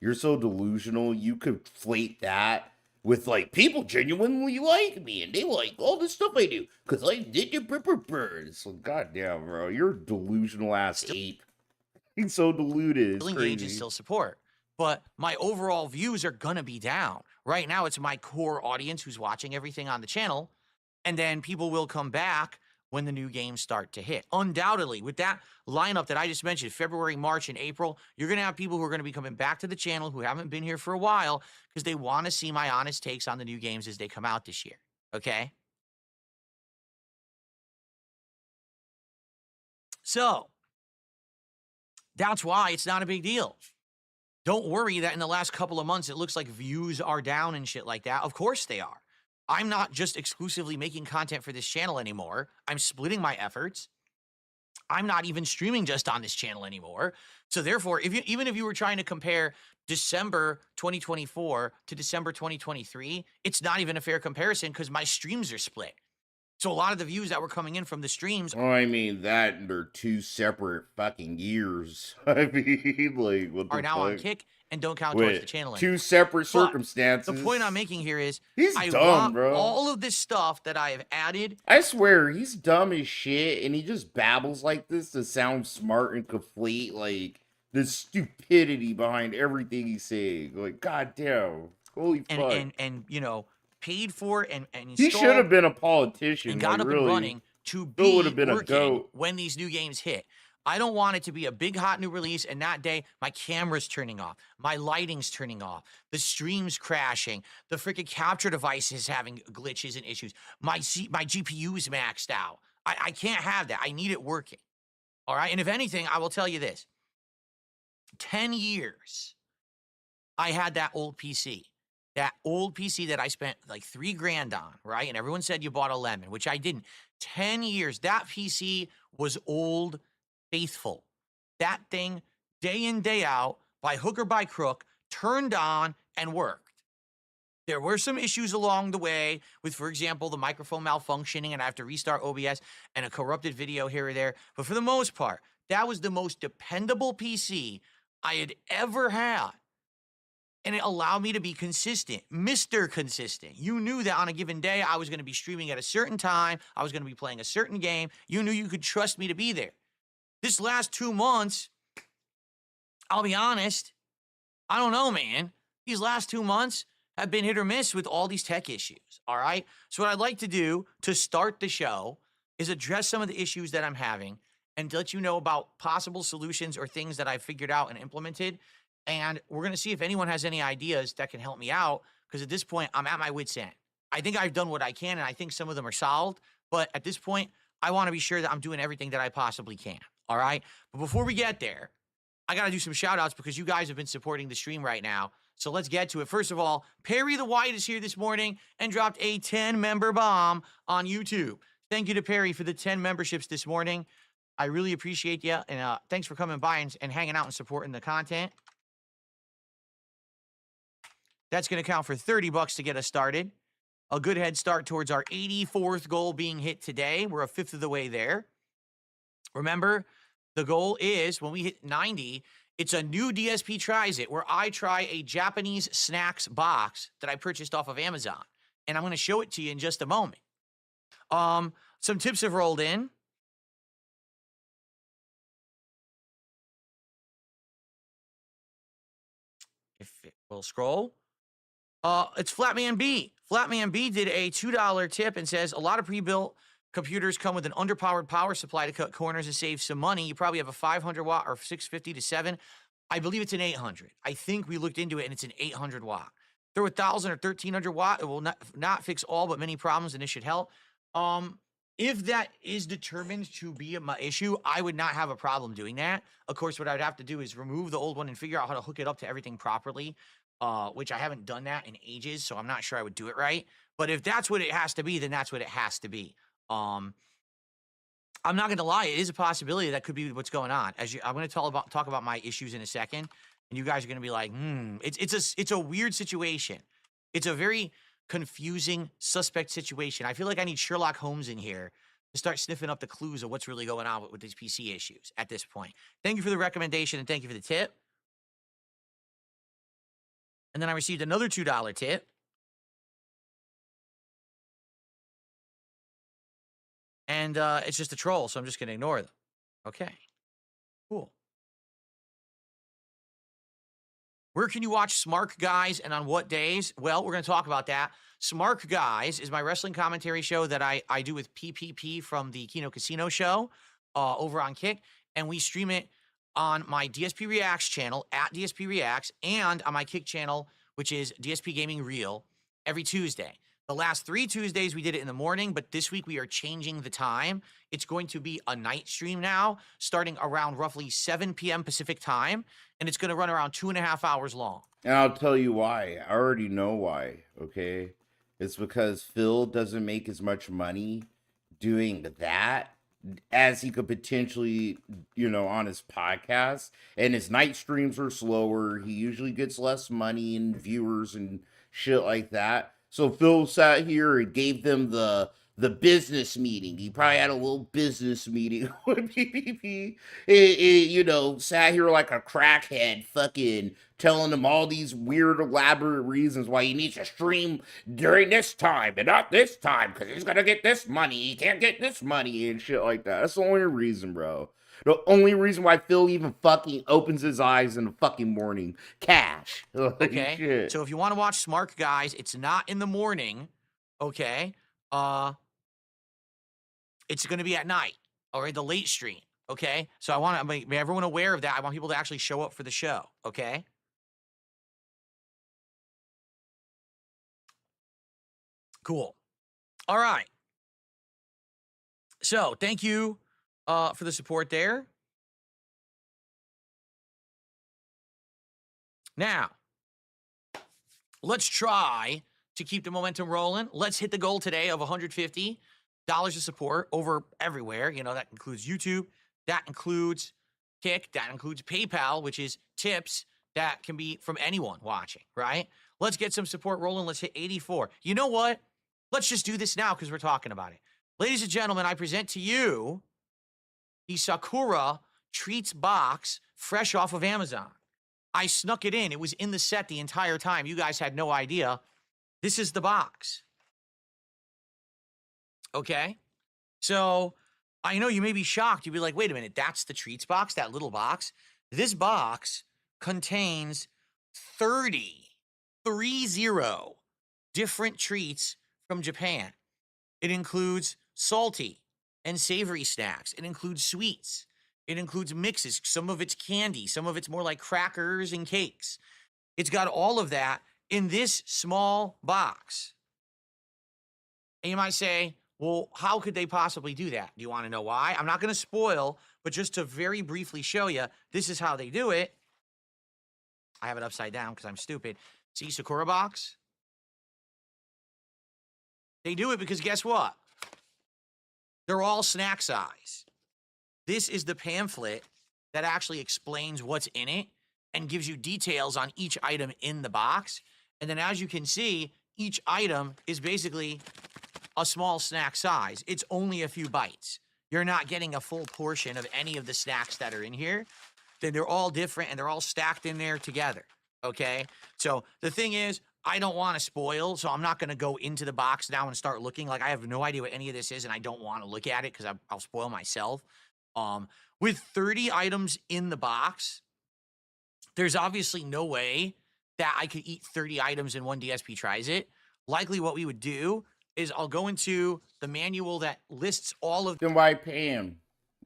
You're so delusional. You conflate that with, like, people genuinely like me and they like all the stuff I do because I did the burrs. So, goddamn, bro, you're a delusional ass ape. He's so deluded. It's Still engage and still support. But my overall views are going to be down. Right now, it's my core audience who's watching everything on the channel. And then people will come back when the new games start to hit. Undoubtedly, with that lineup that I just mentioned, February, March, and April, you're going to have people who are going to be coming back to the channel who haven't been here for a while because they want to see my honest takes on the new games as they come out this year. Okay? So, that's why it's not a big deal. Don't worry that in the last couple of months, it looks like views are down and shit like that. Of course they are. I'm not just exclusively making content for this channel anymore. I'm splitting my efforts. I'm not even streaming just on this channel anymore. So therefore, even if you were trying to compare December 2024 to December 2023, it's not even a fair comparison because my streams are split. So a lot of the views that were coming in from the streams Well, I mean, that and they're two separate fucking years. I mean, like, what are the now on fuck? Kick and don't count towards the With channel anymore. two separate But circumstances. the point I'm making here is He's I dumb, want bro. all of this stuff that I have added. I swear, he's dumb as shit, and he just babbles like this to sound smart and complete, like, the stupidity behind everything he's saying. Like, goddamn. Holy fuck. And you know, paid for and He should have been a politician. and got like, up really. and running to Bill be would have been a working goat. when these new games hit. I don't want it to be a big hot new release and that day my camera's turning off, my lighting's turning off, the stream's crashing, the freaking capture device is having glitches and issues, my GPU is maxed out. I can't have that. I need it working. All right. And if anything, I will tell you this: 10 years I had that old PC. That old PC that I spent like $3,000 on, right? And everyone said you bought a lemon, which I didn't. 10 years. That PC was old faithful. That thing, day in, day out, by hook or by crook, turned on and worked. There were some issues along the way with, for example, the microphone malfunctioning and I have to restart OBS and a corrupted video here or there. But for the most part, that was the most dependable PC I had ever had. And it allowed me to be consistent, Mr. Consistent. You knew that on a given day, I was going to be streaming at a certain time. I was going to be playing a certain game. You knew you could trust me to be there. This last 2 months, I'll be honest, I don't know, man. These last 2 months have been hit or miss with all these tech issues, all right? So what I'd like to do to start the show is address some of the issues that I'm having and to let you know about possible solutions or things that I've figured out and implemented. And we're going to see if anyone has any ideas that can help me out, because at this point, I'm at my wit's end. I think I've done what I can, and I think some of them are solved. But at this point, I want to be sure that I'm doing everything that I possibly can, all right? But before we get there, I got to do some shout-outs because you guys have been supporting the stream right now. So let's get to it. First of all, Perry the White is here this morning and dropped a 10-member bomb on YouTube. Thank you to Perry for the 10 memberships this morning. I really appreciate you, and thanks for coming by and hanging out and supporting the content. That's going to count for $30 to get us started. A good head start towards our 84th goal being hit today. We're a fifth of the way there. Remember, the goal is when we hit 90, it's a new DSP Tries It, where I try a Japanese snacks box that I purchased off of Amazon. And I'm going to show it to you in just a moment. Some tips have rolled in. If it will scroll. It's Flatman B. Flatman B did a $2 tip and says, a lot of pre-built computers come with an underpowered power supply to cut corners and save some money. You probably have a 500 watt or 650 to 7. I believe it's an 800. I think we looked into it and it's an 800 watt. Throw 1,000 or 1,300 watt. It will not fix all but many problems, and it should help. If that is determined to be my issue, I would not have a problem doing that. Of course, what I'd have to do is remove the old one and figure out how to hook it up to everything properly. Which I haven't done that in ages, so I'm not sure I would do it right. But if that's what it has to be, then that's what it has to be. I'm not going to lie; it is a possibility that could be what's going on. I'm going to talk about my issues in a second, and you guys are going to be like, It's a weird situation. It's a very confusing, suspect situation. I feel like I need Sherlock Holmes in here to start sniffing up the clues of what's really going on with these PC issues at this point. Thank you for the recommendation and thank you for the tip. And then I received another $2 tip. And it's just a troll, so I'm just going to ignore them. Okay. Cool. Where can you watch Smark Guys and on what days? Well, we're going to talk about that. Smark Guys is my wrestling commentary show that I do with PPP from the Kino Casino show over on Kick. And we stream it on my DSP Reacts channel, at DSP Reacts, and on my Kick channel, which is DSPGaming Real, every Tuesday. The last 3 Tuesdays, we did it in the morning, but this week we are changing the time. It's going to be a night stream now, starting around roughly 7 p.m. Pacific time, and it's going to run around 2.5 hours long. And I'll tell you why. I already know why, okay? It's because Phil doesn't make as much money doing that as he could potentially, on his podcast. And his night streams are slower. He usually gets less money and viewers and shit like that. So Phil sat here and gave them the the business meeting. He probably had a little business meeting with PvP. Sat here like a crackhead, fucking telling him all these weird, elaborate reasons why he needs to stream during this time and not this time because he's gonna get this money. He can't get this money and shit like that. That's the only reason, bro. The only reason why Phil even fucking opens his eyes in the fucking morning. Cash. Okay. Shit. So if you want to watch Smart Guys, it's not in the morning. Okay. It's going to be at night. All right. The late stream. Okay. So I want to make everyone aware of that. I want people to actually show up for the show. Okay. Cool. All right. So thank you for the support there. Now, let's try to keep the momentum rolling. Let's hit the goal today of $150 of support over everywhere. You know, that includes YouTube, that includes Kick, that includes PayPal, which is tips that can be from anyone watching, right? Let's get some support rolling. Let's hit 84. You know what? Let's just do this now because we're talking about it. Ladies and gentlemen, I present to you the Sakura Treats box fresh off of Amazon. I snuck it in. It was in the set the entire time. You guys had no idea. This is the box. Okay? So I know you may be shocked. You'd be like, wait a minute, that's the Treats box, that little box? This box contains 30 different treats from Japan. It includes salty and savory snacks. It includes sweets. It includes mixes. Some of it's candy. Some of it's more like crackers and cakes. It's got all of that in this small box. And you might say, well, how could they possibly do that? Do you want to know why? I'm not going to spoil, but just to very briefly show you, this is how they do it. I have it upside down because I'm stupid. See, Sakura box? They do it because guess what? They're all snack size. This is the pamphlet that actually explains what's in it and gives you details on each item in the box. And then as you can see, each item is basically a small snack size. It's only a few bites. You're not getting a full portion of any of the snacks that are in here. They're all different and they're all stacked in there together. Okay? So the thing is, I don't want to spoil, so I'm not going to go into the box now and start looking. Like, I have no idea what any of this is, and I don't want to look at it because I'll spoil myself. With 30 items in the box, there's obviously no way that I could eat 30 items in one DSP Tries It. Likely what we would do is I'll go into the manual that lists all of... Then why pay him?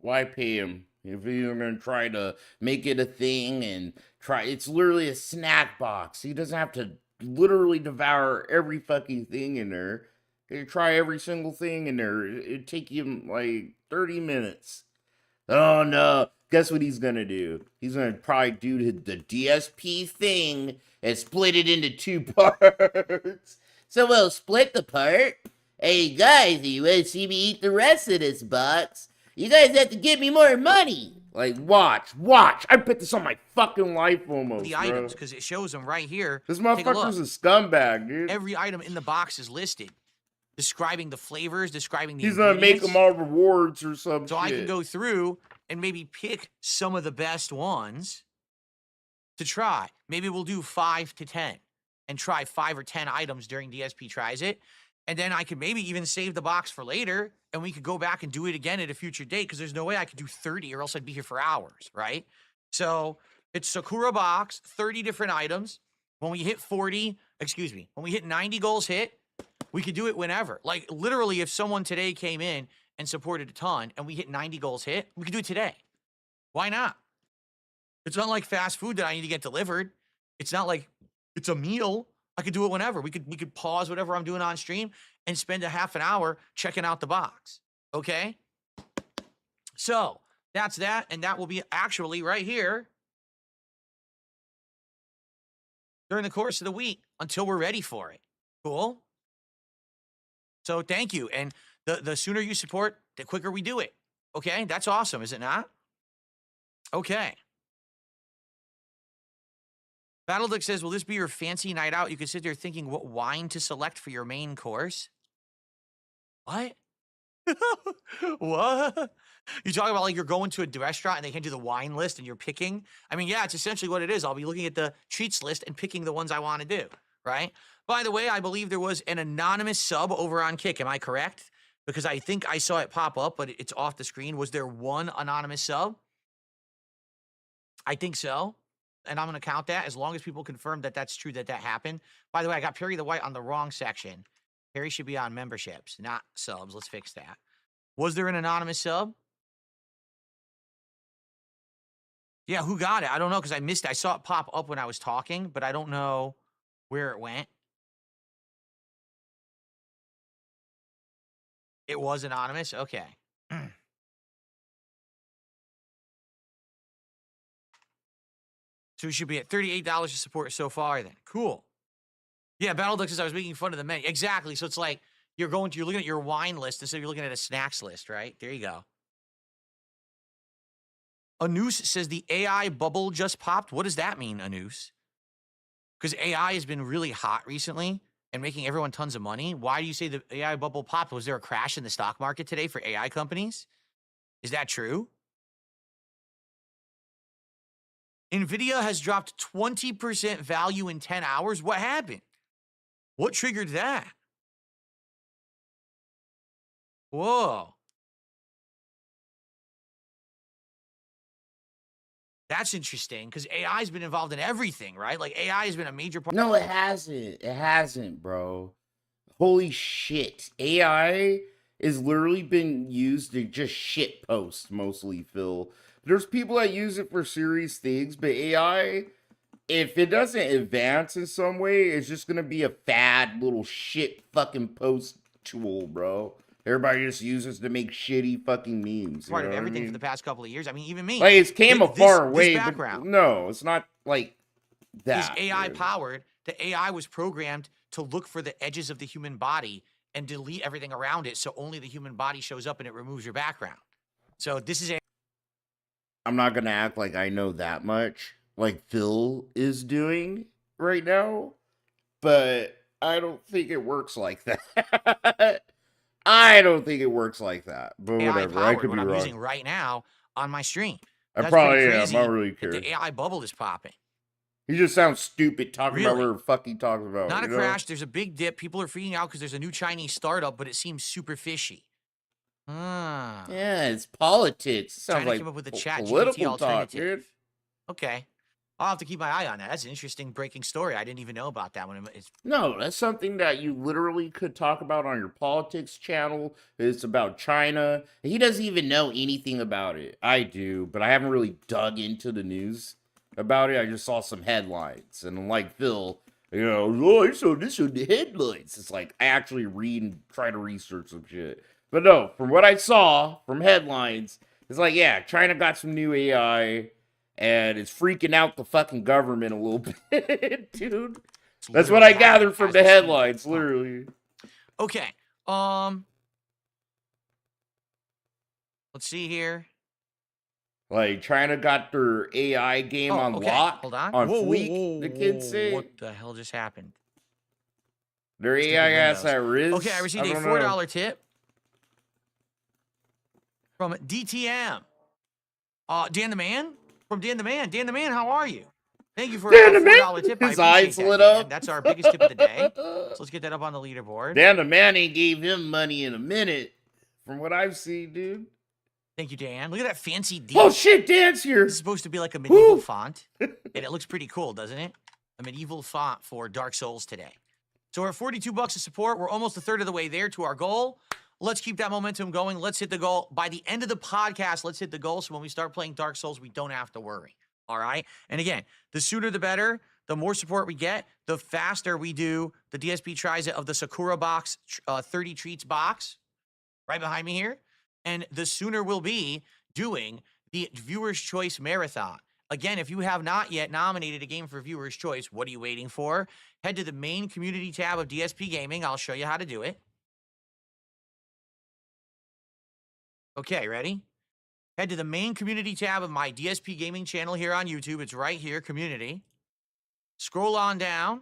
Why pay him? If you're going to try to make it a thing and try... It's literally a snack box. He doesn't have to literally devour every fucking thing in there. You try every single thing in there. It'd take him like 30 minutes. Oh no. Guess what he's gonna do? He's gonna probably do the DSP thing and split it into 2 parts. So we'll split the part. Hey guys, you wanna see me eat the rest of this box? You guys have to give me more money. Like, watch. I put this on my fucking life almost, the bro. items, because it shows them right here. This motherfucker's a scumbag, dude. Every item in the box is listed, describing the flavors, describing the He's gonna make them all rewards or something. So I can go through and maybe pick some of the best ones to try. Maybe we'll do 5 to 10 and try 5 or 10 items during DSP Tries It. And then I could maybe even save the box for later, and we could go back and do it again at a future date, because there's no way I could do 30 or else I'd be here for hours, right? So it's Sakura box, 30 different items. When we hit when we hit 90 goals hit, we could do it whenever. Like, literally, if someone today came in and supported a ton and we hit 90 goals hit, we could do it today. Why not? It's not like fast food that I need to get delivered. It's not like it's a meal. I could do it whenever. We could pause whatever I'm doing on stream and spend a half an hour checking out the box. Okay? So that's that, and that will be actually right here during the course of the week until we're ready for it. Cool? So thank you. And the sooner you support, the quicker we do it. Okay? That's awesome, is it not? Okay. Battleduck says, will this be your fancy night out? You could sit there thinking what wine to select for your main course. What? What? You talking about like you're going to a restaurant and they hand you the wine list and you're picking? I mean, yeah, it's essentially what it is. I'll be looking at the treats list and picking the ones I want to do, right? By the way, I believe there was an anonymous sub over on Kick. Am I correct? Because I think I saw it pop up, but it's off the screen. Was there one anonymous sub? I think so. And I'm going to count that as long as people confirm that that's true, that happened. By the way, I got Perry the White on the wrong section. Perry should be on memberships, not subs. Let's fix that. Was there an anonymous sub? Yeah, who got it? I don't know because I missed it. I saw it pop up when I was talking, but I don't know where it went. It was anonymous? Okay. So we should be at $38 to support so far then. Cool. Yeah, Battledux says I was making fun of the menu. Exactly. So it's like you're looking at your wine list instead of you're looking at a snacks list, right? There you go. Anus says the AI bubble just popped. What does that mean, Anus? Because AI has been really hot recently and making everyone tons of money. Why do you say the AI bubble popped? Was there a crash in the stock market today for AI companies? Is that true? NVIDIA has dropped 20% value in 10 hours. What happened? What triggered that? Whoa. That's interesting because AI has been involved in everything, right? Like AI has been a major part. No, it hasn't. It hasn't, bro. Holy shit. AI is literally been used to just shit post mostly, Phil. There's people that use it for serious things, but AI, if it doesn't advance in some way, it's just gonna be a fad little shit fucking post tool, bro. Everybody just uses to make shitty fucking memes. Part of everything for the past couple of years. I mean, even me. Like, it's came a far way, this but background no, it's not like that. Is AI powered. The AI was programmed to look for the edges of the human body and delete everything around it, so only the human body shows up and it removes your background. So this is I'm not gonna act like I know that much, like Phil is doing right now, but I don't think it works like that. I don't think it works like that. But AI whatever, I powered, could what be I'm wrong. using right now on my stream. I That's probably pretty am. crazy I don't really that care. the AI bubble is popping. He just sounds stupid talking about Really? what the fuck he talks about. Not a you know? crash. There's a big dip. People are freaking out because there's a new Chinese startup, but it seems super fishy. Ah. Yeah, it's politics. It sounds China like came up with a chat GPT political talk, alternative. dude. Okay. I'll have to keep my eye on that. That's an interesting breaking story. I didn't even know about that one. It's No, that's something that you literally could talk about on your politics channel. It's about China. He doesn't even know anything about it. I do, but I haven't really dug into the news about it. I just saw some headlines. And like Phil, you know, oh, I saw this in the headlines. It's like I actually read and try to research some shit. But no, from what I saw from headlines, it's like, yeah, China got some new AI. And it's freaking out the fucking government a little bit, dude. That's what I gathered from the headlines, literally. okay. Let's see here. Like, China got their AI game on lock. Hold on. On Whoa, fleek, whoa, the kids say. What the hell just happened? Their AI ass at risk. Okay, I received a $4 tip from DTM. Dan the Man? From Dan the Man. Dan the Man, how are you? Thank you for a $4 tip. His eyes lit up. That's our biggest tip of the day. So let's get that up on the leaderboard. Dan the Man ain't gave him money in a minute, from what I've seen, dude. Thank you, Dan. Look at that fancy D. Oh shit, Dan's here. This is supposed to be like a medieval font, and it looks pretty cool, doesn't it? A medieval font for Dark Souls today. So we're at $42 of support. We're almost a third of the way there to our goal. Let's keep that momentum going. Let's hit the goal. By the end of the podcast, let's hit the goal. So when we start playing Dark Souls, we don't have to worry. All right? And again, the sooner the better. The more support we get, the faster we do the DSP tries it of the Sakura box, 30 treats box, right behind me here. And the sooner we'll be doing the Viewer's Choice Marathon. Again, if you have not yet nominated a game for Viewer's Choice, what are you waiting for? Head to the main community tab of DSPGaming. I'll show you how to do it. Okay, ready? Head to the main community tab of my DSPGaming channel here on YouTube. It's right here, community. Scroll on down.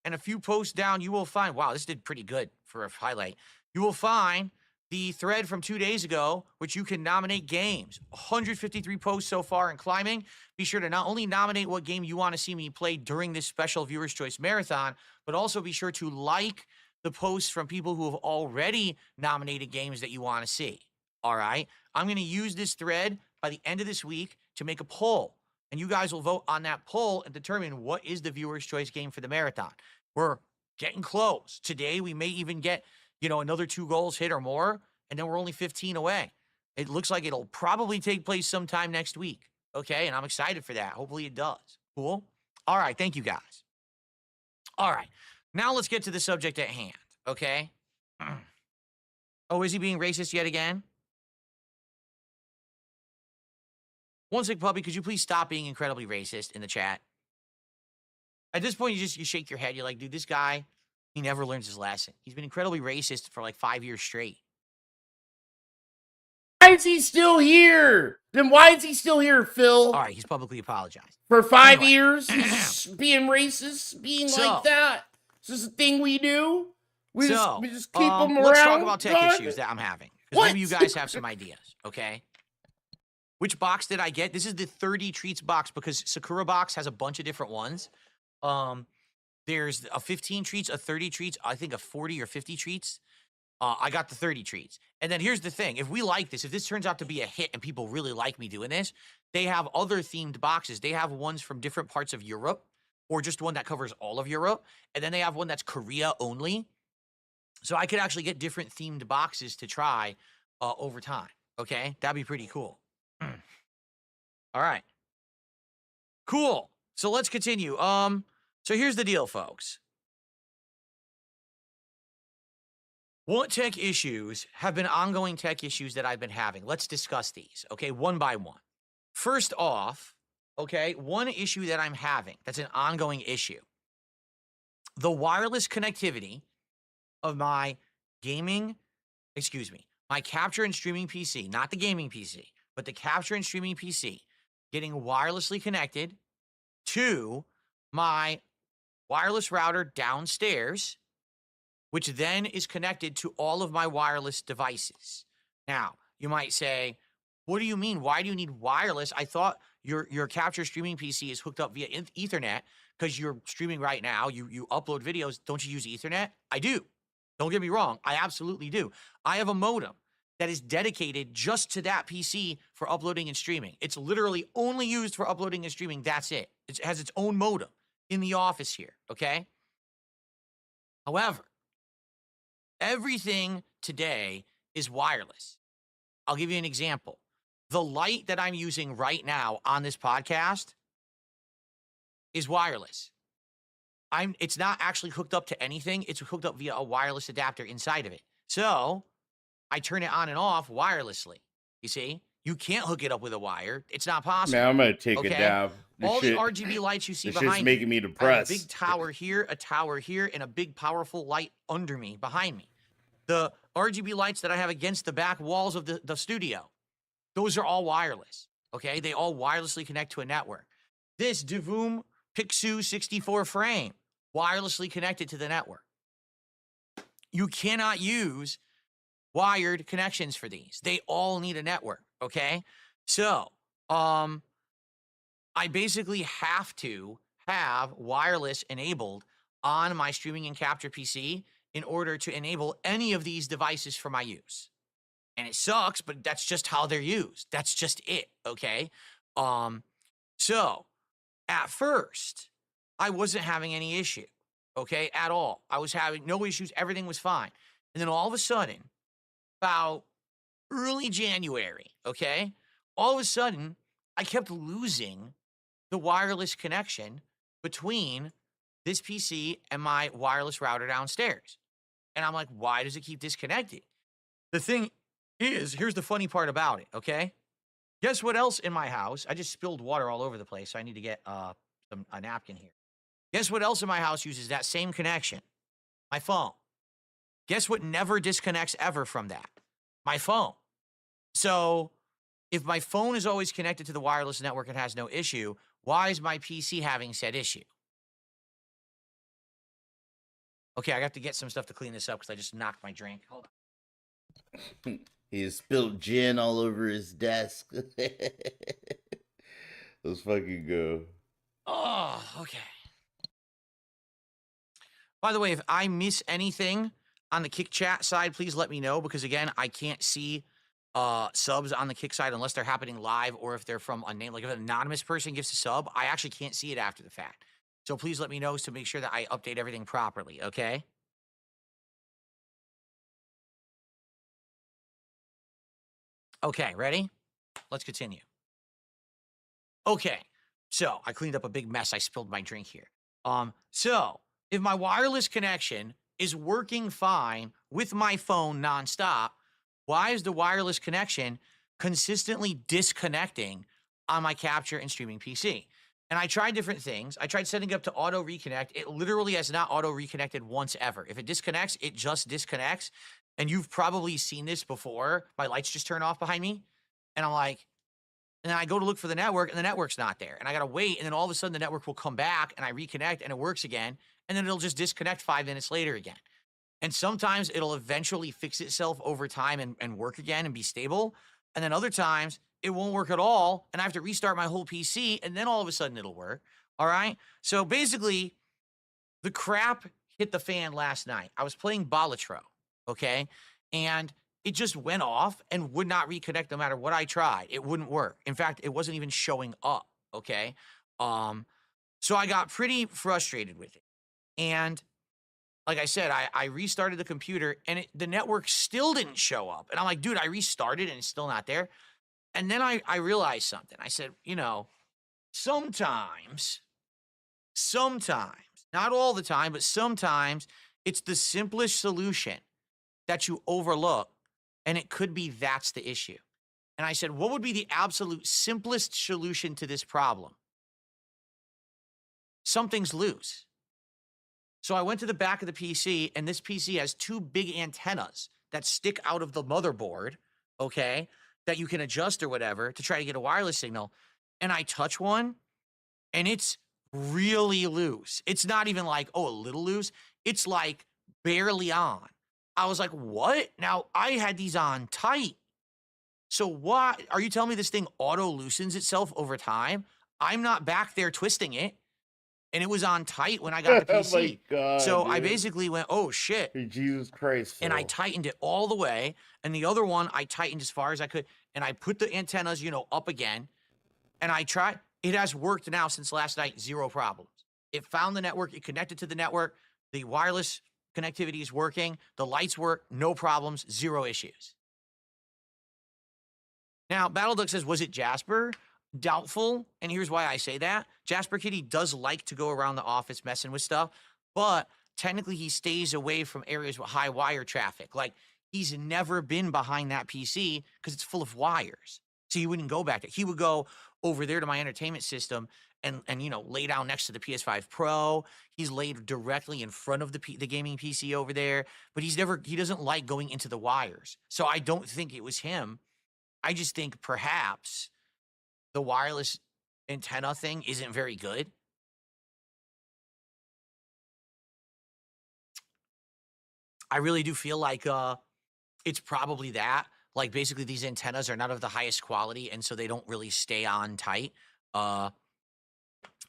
And a few posts down, you will find, wow, this did pretty good for a highlight. you will find the thread from 2 days ago, which you can nominate games. 153 posts so far and climbing. Be sure to not only nominate what game you want to see me play during this special Viewer's Choice Marathon, but also be sure to like the posts from people who have already nominated games that you want to see. All right? I'm going to use this thread by the end of this week to make a poll. And you guys will vote on that poll and determine what is the Viewer's Choice game for the marathon. We're getting close. Today, we may even get, another 2 goals hit or more, and then we're only 15 away. It looks like it'll probably take place sometime next week, okay? And I'm excited for that. Hopefully it does. Cool? All right, thank you, guys. All right, now let's get to the subject at hand, okay? Oh, is he being racist yet again? One sec, puppy, could you please stop being incredibly racist in the chat? At this point, you shake your head. You're like, dude, this guy, he never learns his lesson. He's been incredibly racist for like 5 years straight. Why is he still here? Then why is he still here, Phil? All right, he's publicly apologized. For 5 Anyway. years, he's being racist, being like that. Is this a thing we do? We just keep him around. Let's talk about tech issues that I'm having. Because What? maybe you guys have some ideas, okay? Which box did I get? This is the 30 treats box because Sakura box has a bunch of different ones. There's a 15 treats, a 30 treats, I think a 40 or 50 treats. I got the 30 treats. And then here's the thing. If we like this, if this turns out to be a hit and people really like me doing this, they have other themed boxes. They have ones from different parts of Europe or just one that covers all of Europe. And then they have one that's Korea only. So I could actually get different themed boxes to try over time. Okay? That'd be pretty cool. All right. Cool. So let's continue. So here's the deal, folks. What tech issues have been ongoing tech issues that I've been having? Let's discuss these, okay, one by one. First off, okay, one issue that I'm having that's an ongoing issue. The wireless connectivity of my my capture and streaming PC, not the gaming PC, but the capture and streaming PC, getting wirelessly connected to my wireless router downstairs, which then is connected to all of my wireless devices. Now, you might say, what do you mean? Why do you need wireless? I thought your capture streaming PC is hooked up via Ethernet because you're streaming right now. You upload videos. Don't you use Ethernet? I do. Don't get me wrong. I absolutely do. I have a modem that is dedicated just to that PC for uploading and streaming. It's literally only used for uploading and streaming. That's it. It has its own modem in the office here, okay? However, everything today is wireless. I'll give you an example. The light that I'm using right now on this podcast is wireless. It's not actually hooked up to anything. It's hooked up via a wireless adapter inside of it. So I turn it on and off wirelessly. You see? You can't hook it up with a wire. It's not possible. Man, I'm gonna take it Okay? down. All the RGB lights you see This behind shit's making me I have depressed. a big tower here, and a big powerful light under me, behind me. The RGB lights that I have against the back walls of the studio, those are all wireless, okay? They all wirelessly connect to a network. This Divoom Pixu 64 frame, wirelessly connected to the network. You cannot use wired connections for these. They all need a network, okay? So, I basically have to have wireless enabled on my streaming and capture PC in order to enable any of these devices for my use. And it sucks, but that's just how they're used. That's just it, okay? So, at first, I wasn't having any issue, okay, at all. I was having no issues. Everything was fine. And then all of a sudden, about early January, okay, all of a sudden, I kept losing the wireless connection between this PC and my wireless router downstairs. And I'm like, why does it keep disconnecting? The thing is, here's the funny part about it, okay? Guess what else in my house? I just spilled water all over the place, so I need to get a napkin here. Guess what else in my house uses that same connection? My phone. Guess what never disconnects ever from that? My phone. So if my phone is always connected to the wireless network and has no issue, why is my PC having said issue? Okay, I got to get some stuff to clean this up because I just knocked my drink. Hold on. He spilled gin all over his desk. Let's fucking go. Oh, okay. By the way, if I miss anything on the Kick Chat side, please let me know, because again, I can't see subs on the Kick side unless they're happening live or if they're from a name. Like if an anonymous person gives a sub, I actually can't see it after the fact. So please let me know to make sure that I update everything properly, okay? Okay, ready? Let's continue. Okay, so I cleaned up a big mess. I spilled my drink here. So if my wireless connection is working fine with my phone nonstop, why is the wireless connection consistently disconnecting on my capture and streaming PC? And I tried different things. I tried setting it up to auto reconnect. It literally has not auto reconnected once ever. If it disconnects, it just disconnects. And you've probably seen this before. My lights just turn off behind me. And I'm like, and then I go to look for the network and the network's not there. And I got to wait. And then all of a sudden the network will come back and I reconnect and it works again. And then it'll just disconnect 5 minutes later again. And sometimes it'll eventually fix itself over time and work again and be stable. And then other times it won't work at all. And I have to restart my whole PC. And then all of a sudden it'll work. All right. So basically the crap hit the fan last night. I was playing Balatro. Okay. And it just went off and would not reconnect no matter what I tried. It wouldn't work. In fact, it wasn't even showing up. Okay. So I got pretty frustrated with it. And like I said, I restarted the computer and the network still didn't show up. And I'm like, dude, I restarted and it's still not there. And then I realized something. I said, you know, sometimes, not all the time, but sometimes it's the simplest solution that you overlook. And it could be that's the issue. And I said, what would be the absolute simplest solution to this problem? Something's loose. So I went to the back of the PC, and this PC has 2 big antennas that stick out of the motherboard, okay, that you can adjust or whatever to try to get a wireless signal. And I touch one, and it's really loose. It's not even like, oh, a little loose. It's like barely on. I was like, what? Now, I had these on tight. So what? Are you telling me this thing auto loosens itself over time? I'm not back there twisting it. And it was on tight when I got the PC. Oh my God, so dude. I basically went, oh, shit. Jesus Christ. And I Phil. tightened it all the way. And the other one, I tightened as far as I could. And I put the antennas, you know, up again. And I tried. It has worked now since last night. 0 problems. It found the network. It connected to the network. The wireless connectivity is working. The lights work. No problems. 0 issues. Now, BattleDuck says, was it Jasper? Doubtful. And here's why I say that. Jasper Kitty does like to go around the office messing with stuff, but technically he stays away from areas with high wire traffic. Like, he's never been behind that PC because it's full of wires. So he wouldn't go back there. He would go over there to my entertainment system and you know, lay down next to the PS5 Pro. He's laid directly in front of the gaming PC over there, but he doesn't like going into the wires. So I don't think it was him. I just think perhaps the wireless antenna thing isn't very good. I really do feel like it's probably that. Like, basically, these antennas are not of the highest quality, and so they don't really stay on tight.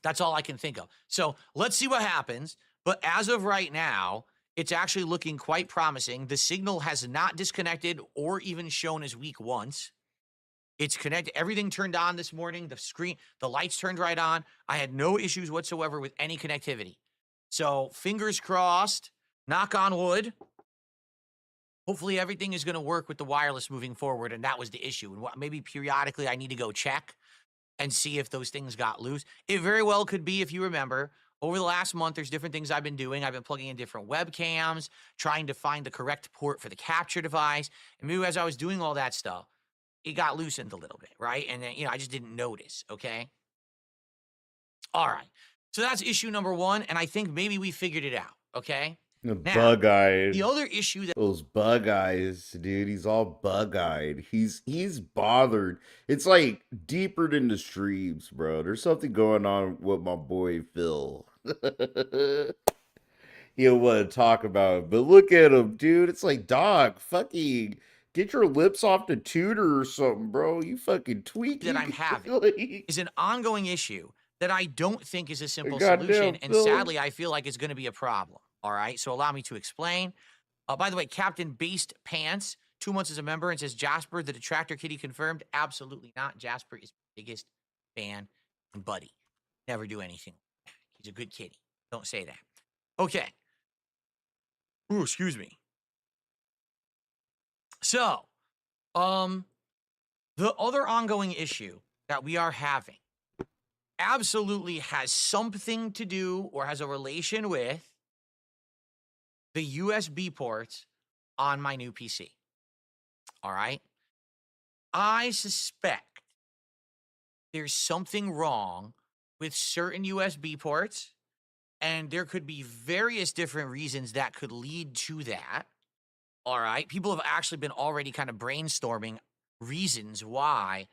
That's all I can think of. So let's see what happens. But as of right now, it's actually looking quite promising. The signal has not disconnected or even shown as weak once. It's connected. Everything turned on this morning. The screen, the lights turned right on. I had no issues whatsoever with any connectivity. So fingers crossed, knock on wood. Hopefully everything is going to work with the wireless moving forward. And that was the issue. And maybe periodically I need to go check and see if those things got loose. It very well could be, if you remember, over the last month, there's different things I've been doing. I've been plugging in different webcams, trying to find the correct port for the capture device. And maybe as I was doing all that stuff, it got loosened a little bit, right? And then, you know, I just didn't notice, okay? All right. So that's issue number 1, and I think maybe we figured it out, okay? Bug eyed. The other issue that those bug eyes, dude. He's all bug eyed. He's bothered. It's like deeper than the streams, bro. There's something going on with my boy Phil. He'll want to talk about it, but look at him, dude. It's like, dog, fucking Get your lips off the tutor or something, bro. You fucking tweaking. that I'm having like, is an ongoing issue that I don't think is a simple goddamn solution, and Phil. sadly, I feel like it's going to be a problem. All right, so allow me to explain. By the way, Captain Based Pants, 2 months as a member, and says Jasper, the Detractor Kitty confirmed. Absolutely not. Jasper is my biggest fan and buddy. Never do anything. He's a good kitty. Don't say that. Okay. Ooh, excuse me. So, the other ongoing issue that we are having absolutely has something to do or has a relation with the USB ports on my new PC. All right? I suspect there's something wrong with certain USB ports, and there could be various different reasons that could lead to that. All right? People have actually been already kind of brainstorming reasons why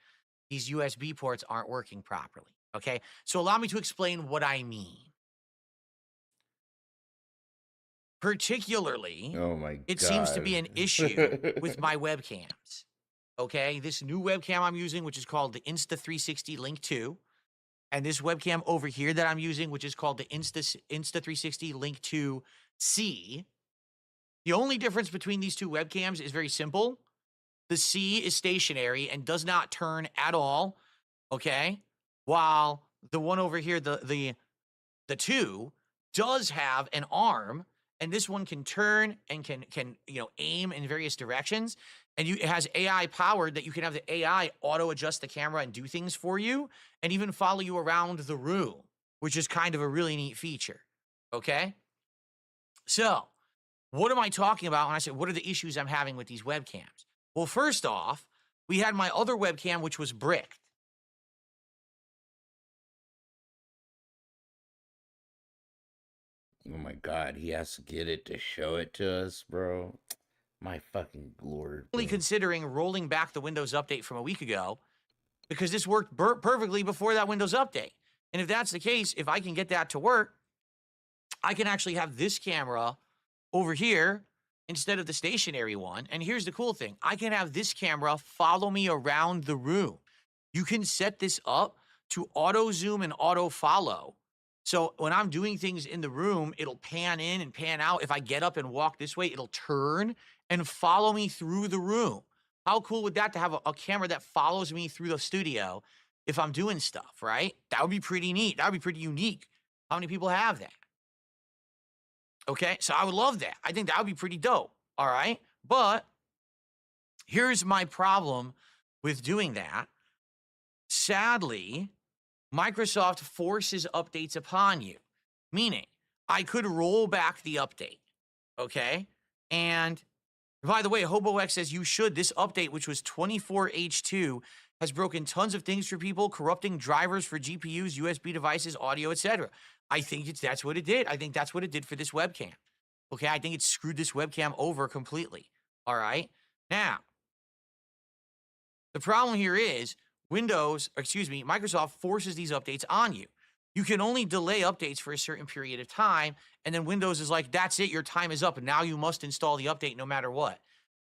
these USB ports aren't working properly. Okay? So allow me to explain what I mean. Particularly, oh my god. it seems to be an issue with my webcams. Okay? This new webcam I'm using, which is called the Insta360 Link 2, and this webcam over here that I'm using, which is called the Insta360 Link 2C. The only difference between these two webcams is very simple. The C is stationary and does not turn at all, okay? While the one over here, the 2, does have an arm, and this one can turn and can aim in various directions. And it has AI powered that you can have the AI auto adjust the camera and do things for you, and even follow you around the room, which is kind of a really neat feature. Okay? So, what am I talking about when I say what are the issues I'm having with these webcams? Well, first off, we had my other webcam, which was bricked. Oh my god, he has to get it to show it to us, bro. My fucking lord. Really considering rolling back the Windows update from a week ago, because this worked perfectly before that Windows update. And if that's the case, if I can get that to work, I can actually have this camera over here instead of the stationary one. And here's the cool thing. I can have this camera follow me around the room. You can set this up to auto zoom and auto follow. So when I'm doing things in the room, it'll pan in and pan out. If I get up and walk this way, it'll turn and follow me through the room. How cool would that to have a camera that follows me through the studio if I'm doing stuff, right? That would be pretty neat. That would be pretty unique. How many people have that? Okay, so I would love that. I think that would be pretty dope, all right? But here's my problem with doing that. Sadly, Microsoft forces updates upon you, meaning I could roll back the update, okay? And by the way, HoboX says you should. This update, which was 24H2, has broken tons of things for people, corrupting drivers for GPUs, USB devices, audio, etc. I think that's what it did. I think that's what it did for this webcam. Okay, I think it screwed this webcam over completely. All right? Now, the problem here is Microsoft forces these updates on you. You can only delay updates for a certain period of time, and then Windows is like, that's it, your time is up, and now you must install the update no matter what.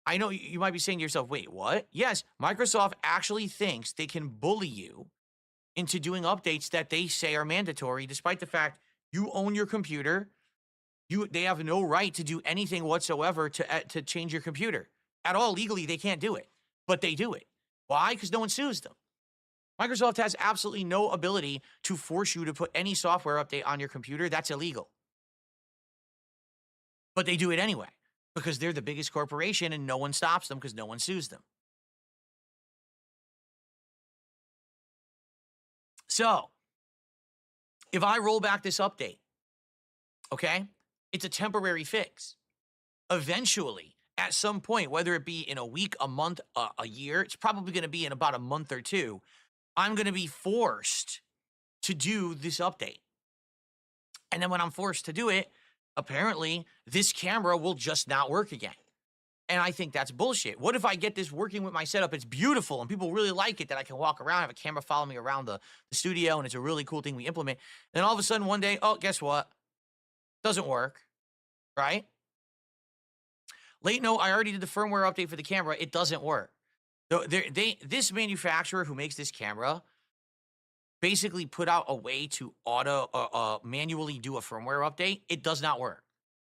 I know you might be saying to yourself, wait, what? Yes, Microsoft actually thinks they can bully you into doing updates that they say are mandatory, despite the fact you own your computer. They have no right to do anything whatsoever to change your computer. At all, legally, they can't do it, but they do it. Why? Because no one sues them. Microsoft has absolutely no ability to force you to put any software update on your computer. That's illegal. But they do it anyway, because they're the biggest corporation and no one stops them because no one sues them. So, if I roll back this update, okay, it's a temporary fix. Eventually, at some point, whether it be in a week, a month, a year, it's probably going to be in about a month or two, I'm going to be forced to do this update. And then when I'm forced to do it, apparently this camera will just not work again. And I think that's bullshit. What if I get this working with my setup? It's beautiful and people really like it that I can walk around, have a camera follow me around the studio, and it's a really cool thing we implement. And then all of a sudden one day, oh, guess what? Doesn't work, right? Late note, I already did the firmware update for the camera. It doesn't work. This manufacturer who makes this camera basically put out a way to manually do a firmware update. It does not work.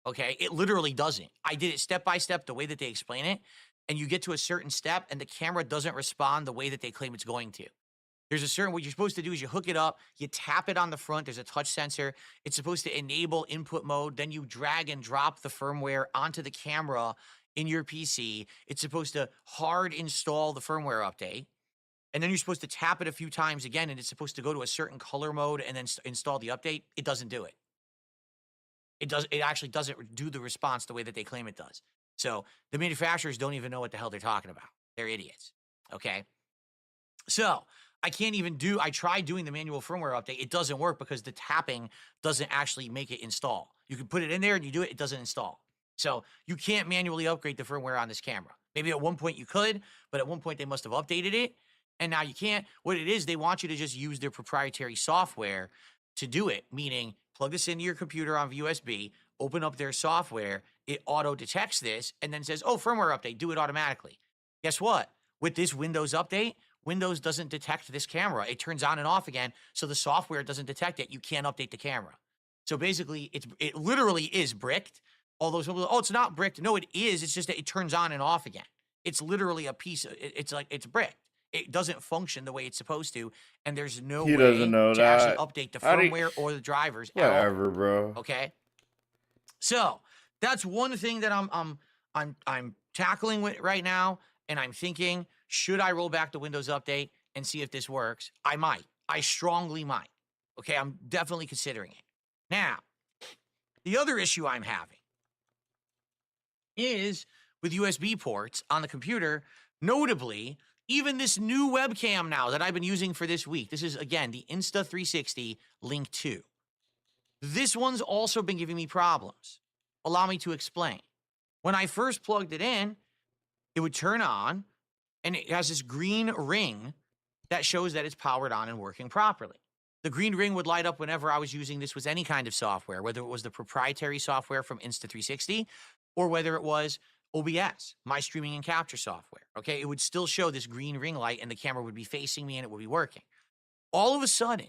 Okay, it literally doesn't. I did it step by step the way that they explain it, and you get to a certain step, and the camera doesn't respond the way that they claim it's going to. There's a certain, what you're supposed to do is you hook it up, you tap it on the front, there's a touch sensor, it's supposed to enable input mode, then you drag and drop the firmware onto the camera in your PC. It's supposed to hard install the firmware update, and then you're supposed to tap it a few times again, and it's supposed to go to a certain color mode and then install the update. It doesn't do it. It actually doesn't do the response the way that they claim it does. So the manufacturers don't even know what the hell they're talking about. They're idiots, okay? So I tried doing the manual firmware update. It doesn't work because the tapping doesn't actually make it install. You can put it in there and you do it, it doesn't install. So you can't manually upgrade the firmware on this camera. Maybe at one point you could, but at one point they must have updated it, and now you can't. What it is, they want you to just use their proprietary software to do it, meaning plug this into your computer on USB, open up their software, it auto-detects this, and then says, oh, firmware update, do it automatically. Guess what? With this Windows update, Windows doesn't detect this camera. It turns on and off again, so the software doesn't detect it. You can't update the camera. So basically, it literally is bricked. Although some people, oh, it's not bricked. No, it is. It's just that it turns on and off again. It's literally a piece of, it's like, it's bricked. It doesn't function the way it's supposed to, and there's no way to actually update the firmware or the drivers at all. Whatever, bro. Okay? So, that's one thing that I'm tackling with right now, and I'm thinking, should I roll back the Windows update and see if this works? I might. I strongly might. Okay, I'm definitely considering it. Now, the other issue I'm having is with USB ports on the computer, notably, even this new webcam now that I've been using for this week. This is, again, the Insta360 Link 2. This one's also been giving me problems. Allow me to explain. When I first plugged it in, it would turn on, and it has this green ring that shows that it's powered on and working properly. The green ring would light up whenever I was using this with any kind of software, whether it was the proprietary software from Insta360 or whether it was OBS, my streaming and capture software, okay? It would still show this green ring light and the camera would be facing me and it would be working. All of a sudden,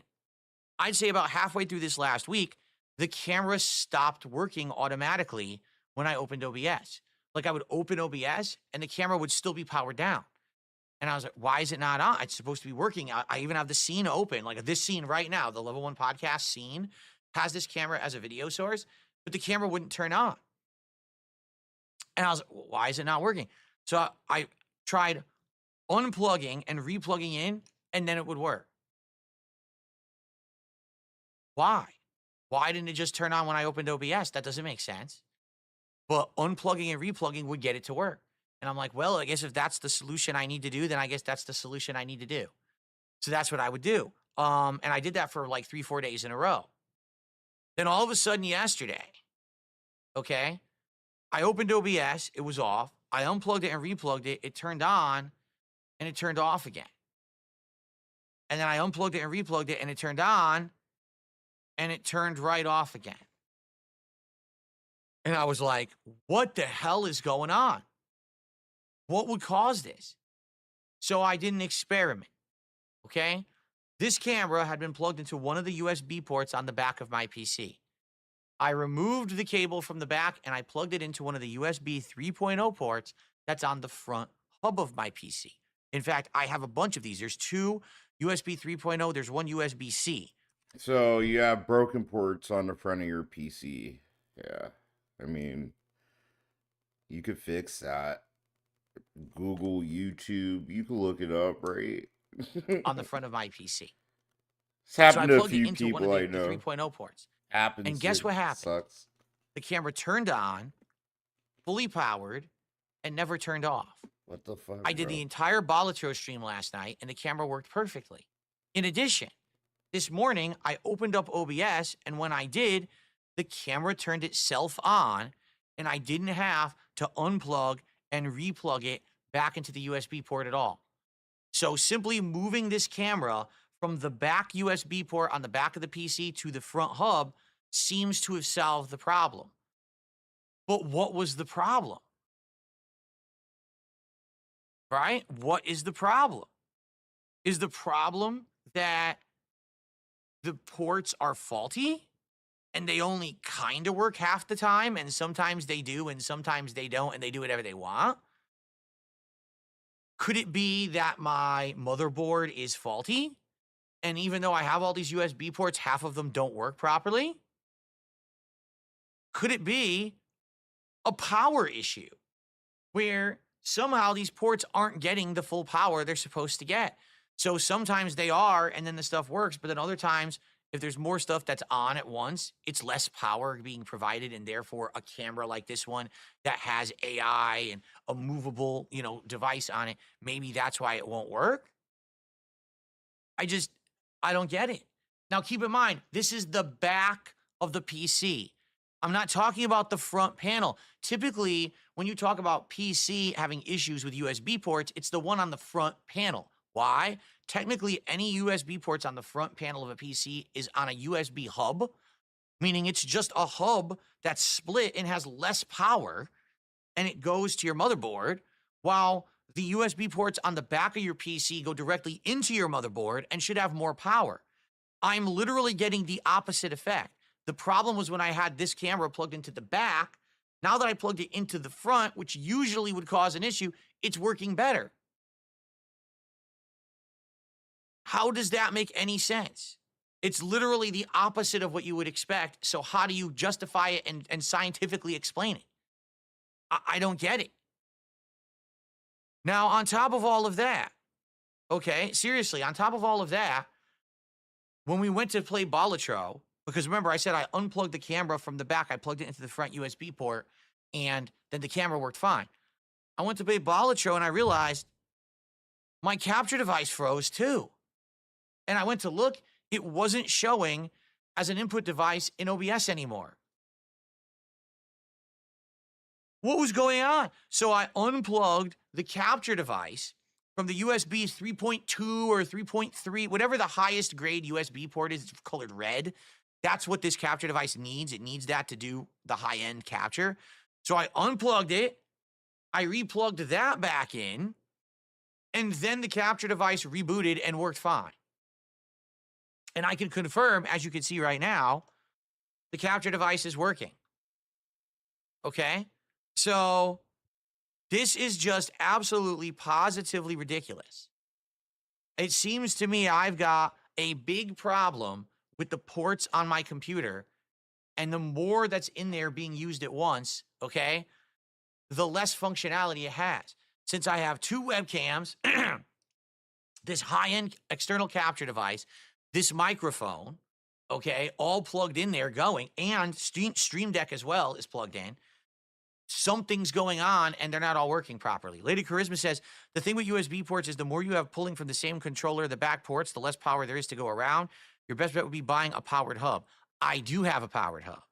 I'd say about halfway through this last week, the camera stopped working automatically when I opened OBS. Like I would open OBS and the camera would still be powered down. And I was like, why is it not on? It's supposed to be working. I even have the scene open, like this scene right now, the Level 1 podcast scene has this camera as a video source, but the camera wouldn't turn on. And I was like, well, why is it not working? So I tried unplugging and replugging in, and then it would work. Why? Why didn't it just turn on when I opened OBS? That doesn't make sense. But unplugging and replugging would get it to work. And I'm like, well, I guess if that's the solution I need to do, then I guess that's the solution I need to do. So that's what I would do. And I did that for like 3-4 days in a row. Then all of a sudden yesterday, okay, I opened OBS, it was off. I unplugged it and replugged it. It turned on and it turned off again. And then I unplugged it and replugged it and it turned on and it turned right off again. And I was like, what the hell is going on? What would cause this? So I did an experiment, okay? This camera had been plugged into one of the USB ports on the back of my PC. I removed the cable from the back and I plugged it into one of the USB 3.0 ports that's on the front hub of my PC. In fact, I have a bunch of these. There's 2 USB 3.0, there's 1 USB-C. So you have broken ports on the front of your PC. Yeah. I mean, you could fix that. Google, YouTube, you can look it up, right? On the front of my PC. It's happened so I to a plugged it few into people one I of the know. 3.0 ports. Happens. And guess what happened? Sucks. The camera turned on, fully powered, and never turned off. What the fuck? I did the entire Balatro stream last night, and the camera worked perfectly. In addition, this morning, I opened up OBS, and when I did, the camera turned itself on, and I didn't have to unplug and replug it back into the USB port at all. So simply moving this camera from the back USB port on the back of the PC to the front hub seems to have solved the problem. But what was the problem? right? What is the problem? Is the problem that the ports are faulty and they only kind of work half the time, and sometimes they do and sometimes they don't, and they do whatever they want? Could it be that my motherboard is faulty? And even though I have all these USB ports, half of them don't work properly? Could it be a power issue where somehow these ports aren't getting the full power they're supposed to get? So sometimes they are, and then the stuff works, but then other times, if there's more stuff that's on at once, it's less power being provided, and therefore a camera like this one that has AI and a movable, device on it, maybe that's why it won't work. I don't get it. Now, keep in mind, this is the back of the PC. I'm not talking about the front panel. Typically, when you talk about PC having issues with USB ports, it's the one on the front panel. Why? Technically, any USB ports on the front panel of a PC is on a USB hub, meaning it's just a hub that's split and has less power, and it goes to your motherboard, while the USB ports on the back of your PC go directly into your motherboard and should have more power. I'm literally getting the opposite effect. The problem was when I had this camera plugged into the back. Now that I plugged it into the front, which usually would cause an issue, it's working better. How does that make any sense? It's literally the opposite of what you would expect. So how do you justify it and scientifically explain it? I don't get it. Now, on top of all of that, okay, seriously, on top of all of that, when we went to play Balatro, because remember I said I unplugged the camera from the back, I plugged it into the front USB port, and then the camera worked fine. I went to play Balatro and I realized my capture device froze too. And I went to look, it wasn't showing as an input device in OBS anymore. What was going on? So I unplugged the capture device from the USB 3.2 or 3.3, whatever the highest grade USB port is, it's colored red. That's what this capture device needs. It needs that to do the high-end capture. So I unplugged it, I replugged that back in, and then the capture device rebooted and worked fine. And I can confirm, as you can see right now, the capture device is working. Okay? So this is just absolutely positively ridiculous. It seems to me I've got a big problem with the ports on my computer, and the more that's in there being used at once, okay, the less functionality it has. Since I have two webcams, this high-end external capture device, this microphone, okay, all plugged in there going, and Stream Deck as well is plugged in, something's going on and they're not all working properly. Lady Charisma says, the thing with USB ports is the more you have pulling from the same controller, the back ports, the less power there is to go around. Your best bet would be buying a powered hub. I do have a powered hub.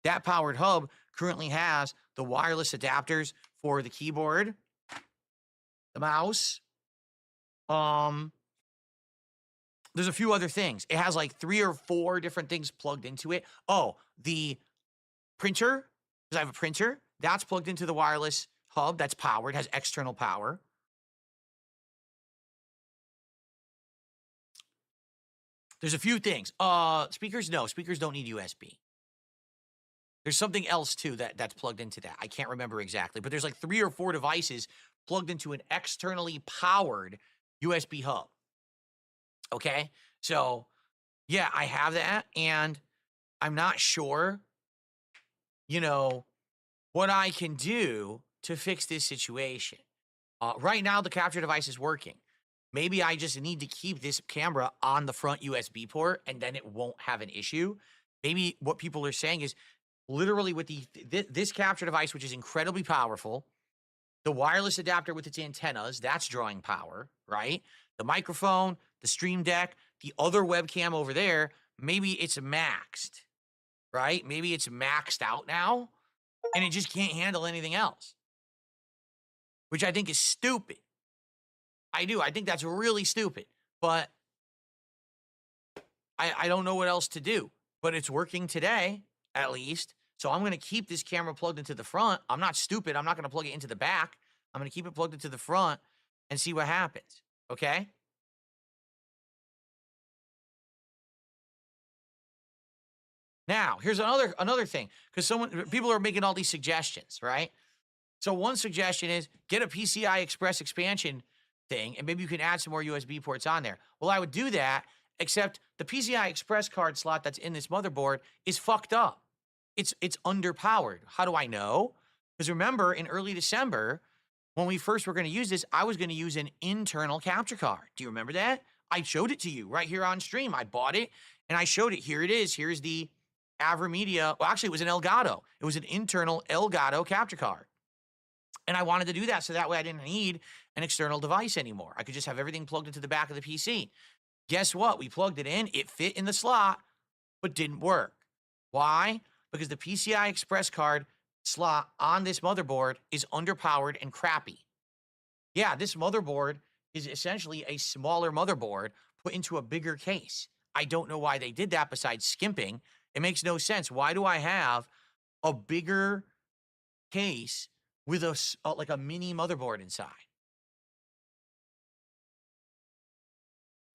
That powered hub currently has the wireless adapters for the keyboard, the mouse. There's a few other things. It has like 3 or 4 different things plugged into it. Oh, the printer, because I have a printer, that's plugged into the wireless hub. That's powered, has external power. There's a few things. Speakers, no. Speakers don't need USB. There's something else, too, that's plugged into that. I can't remember exactly, but there's like 3 or 4 devices plugged into an externally powered USB hub. Okay? So, yeah, I have that, and I'm not sure, what I can do to fix this situation. Right now, the capture device is working. Maybe I just need to keep this camera on the front USB port, and then it won't have an issue. Maybe what people are saying is literally with this capture device, which is incredibly powerful, the wireless adapter with its antennas, that's drawing power, right? The microphone, the Stream Deck, the other webcam over there, maybe it's maxed, right? Maybe it's maxed out now, and it just can't handle anything else, which I think is stupid. I do. I think that's really stupid, but I don't know what else to do. But it's working today, at least. So I'm going to keep this camera plugged into the front. I'm not stupid. I'm not going to plug it into the back. I'm going to keep it plugged into the front. and see what happens, okay? Now, here's another thing, because people are making all these suggestions, right? So one suggestion is get a PCI Express expansion thing, and maybe you can add some more USB ports on there. Well, I would do that, except the PCI Express card slot that's in this motherboard is fucked up. It's underpowered. How do I know? Because remember, in early December, when we first were going to use this, I was going to use an internal capture card. Do you remember that? I showed it to you right here on stream. I bought it, and I showed it. Here it is. Here's the AverMedia. Well, actually, it was an Elgato. It was an internal Elgato capture card. And I wanted to do that so that way I didn't need an external device anymore. I could just have everything plugged into the back of the PC. Guess what? We plugged it in. It fit in the slot, but didn't work. Why? Because the PCI Express card slot on this motherboard is underpowered and crappy. Yeah, this motherboard is essentially a smaller motherboard put into a bigger case. I don't know why they did that besides skimping. It makes no sense. Why do I have a bigger case with like a mini motherboard inside?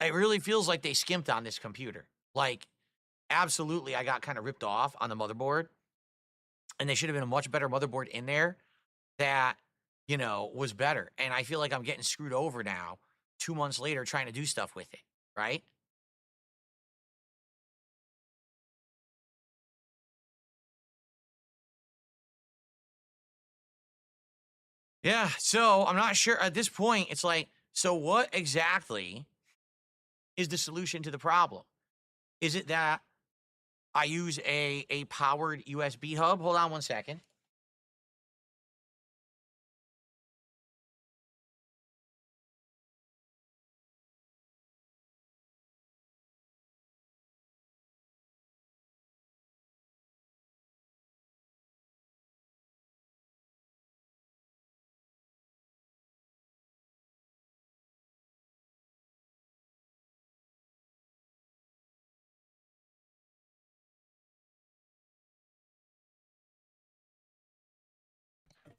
It really feels like they skimped on this computer. Like, absolutely, I got kind of ripped off on the motherboard. And they should have been a much better motherboard in there that, you know, was better. And I feel like I'm getting screwed over now, 2 months later, trying to do stuff with it, right? Yeah, so I'm not sure. At this point, it's like, so what exactly is the solution to the problem? Is it that I use a powered USB hub? Hold on one second.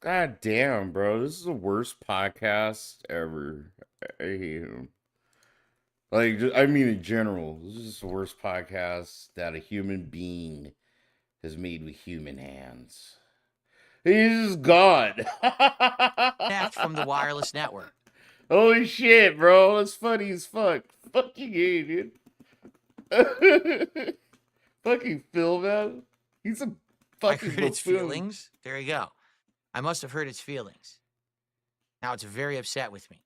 God damn, bro. This is the worst podcast ever. I hate him. Like, I mean, in general, this is the worst podcast that a human being has made with human hands. He's God. Connect from the wireless network. Holy shit, bro. That's funny as fuck. Fucking gay, dude. Fucking Phil, man. He's a fucking I heard its buffoon. feelings. There you go. I must have hurt its feelings. Now it's very upset with me.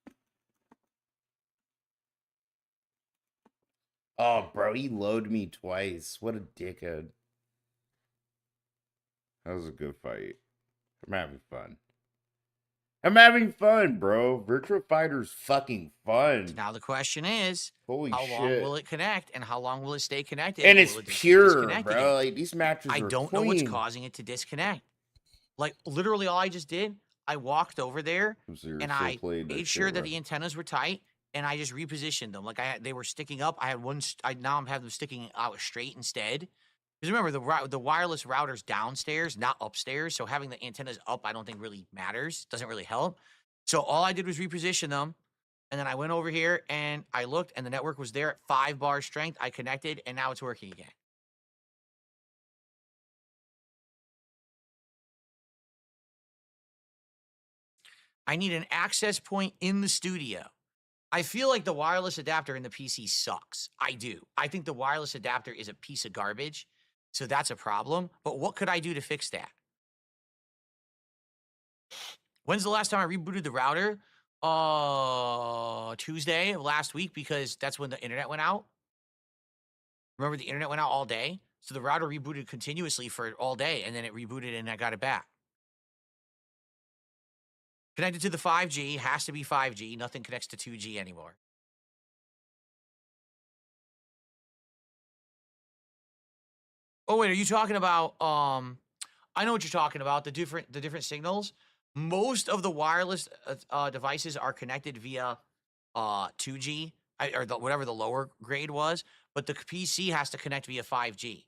Oh, bro, he loaded me twice. What a dickhead. That was a good fight. I'm having fun. I'm having fun, bro. Virtua Fighter's fucking fun. Now the question is, Holy how shit. long will it connect and how long will it stay connected? And it's Will it pure, disconnect bro. again? Like, these matches I are don't know what's causing it to disconnect. Like, literally all I just did, I walked over there and I made sure that the antennas were tight and I just repositioned them. Like, they were sticking up. I had one, now I'm having them sticking out straight instead. Because remember, the wireless router's downstairs, not upstairs. So having the antennas up, I don't think really matters. Doesn't really help. So all I did was reposition them. And then I went over here and I looked and the network was there at 5 bar strength. I connected and now it's working again. I need an access point in the studio. I feel like the wireless adapter in the PC sucks. I do. I think the wireless adapter is a piece of garbage. So that's a problem. But what could I do to fix that? When's the last time I rebooted the router? Tuesday of last week, because that's when the internet went out. Remember, the internet went out all day? So the router rebooted continuously for all day, and then it rebooted and I got it back. Connected to the 5G, has to be 5G. Nothing connects to 2G anymore. Oh, wait, are you talking about, I know what you're talking about, the different signals. Most of the wireless devices are connected via 2G, or whatever the lower grade was, but the PC has to connect via 5G.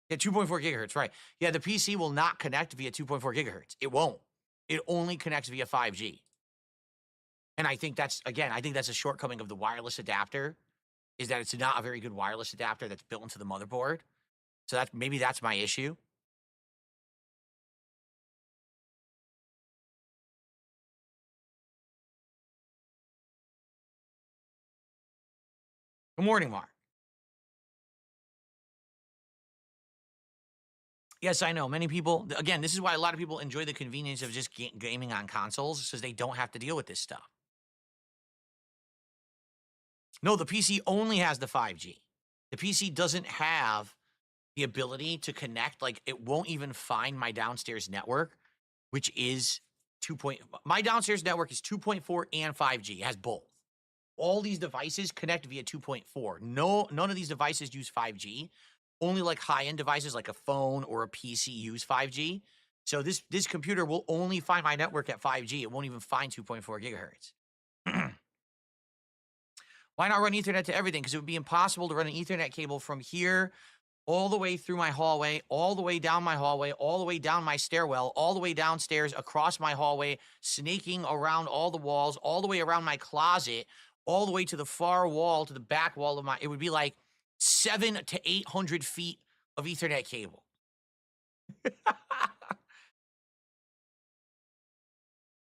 Yeah, 2.4 gigahertz, right. Yeah, the PC will not connect via 2.4 gigahertz. It won't. It only connects via 5G. And I think that's, again, I think that's a shortcoming of the wireless adapter, is that it's not a very good wireless adapter that's built into the motherboard. So maybe that's my issue. Good morning, Mark. Yes, I know. Many people, again, this is why a lot of people enjoy the convenience of just gaming on consoles, because they don't have to deal with this stuff. No, the PC only has the 5G. The PC doesn't have the ability to connect. Like, it won't even find my downstairs network, which is my downstairs network is 2.4 and 5G. It has both. All these devices connect via 2.4. None of these devices use 5G. Only like high-end devices like a phone or a PC use 5G. So this computer will only find my network at 5G. It won't even find 2.4 gigahertz. Why not run Ethernet to everything? Because it would be impossible to run an Ethernet cable from here all the way through my hallway, all the way down my hallway, all the way down my stairwell, all the way downstairs, across my hallway, snaking around all the walls, all the way around my closet, all the way to the far wall, to the back wall of my, it would be like 700 to 800 feet of Ethernet cable.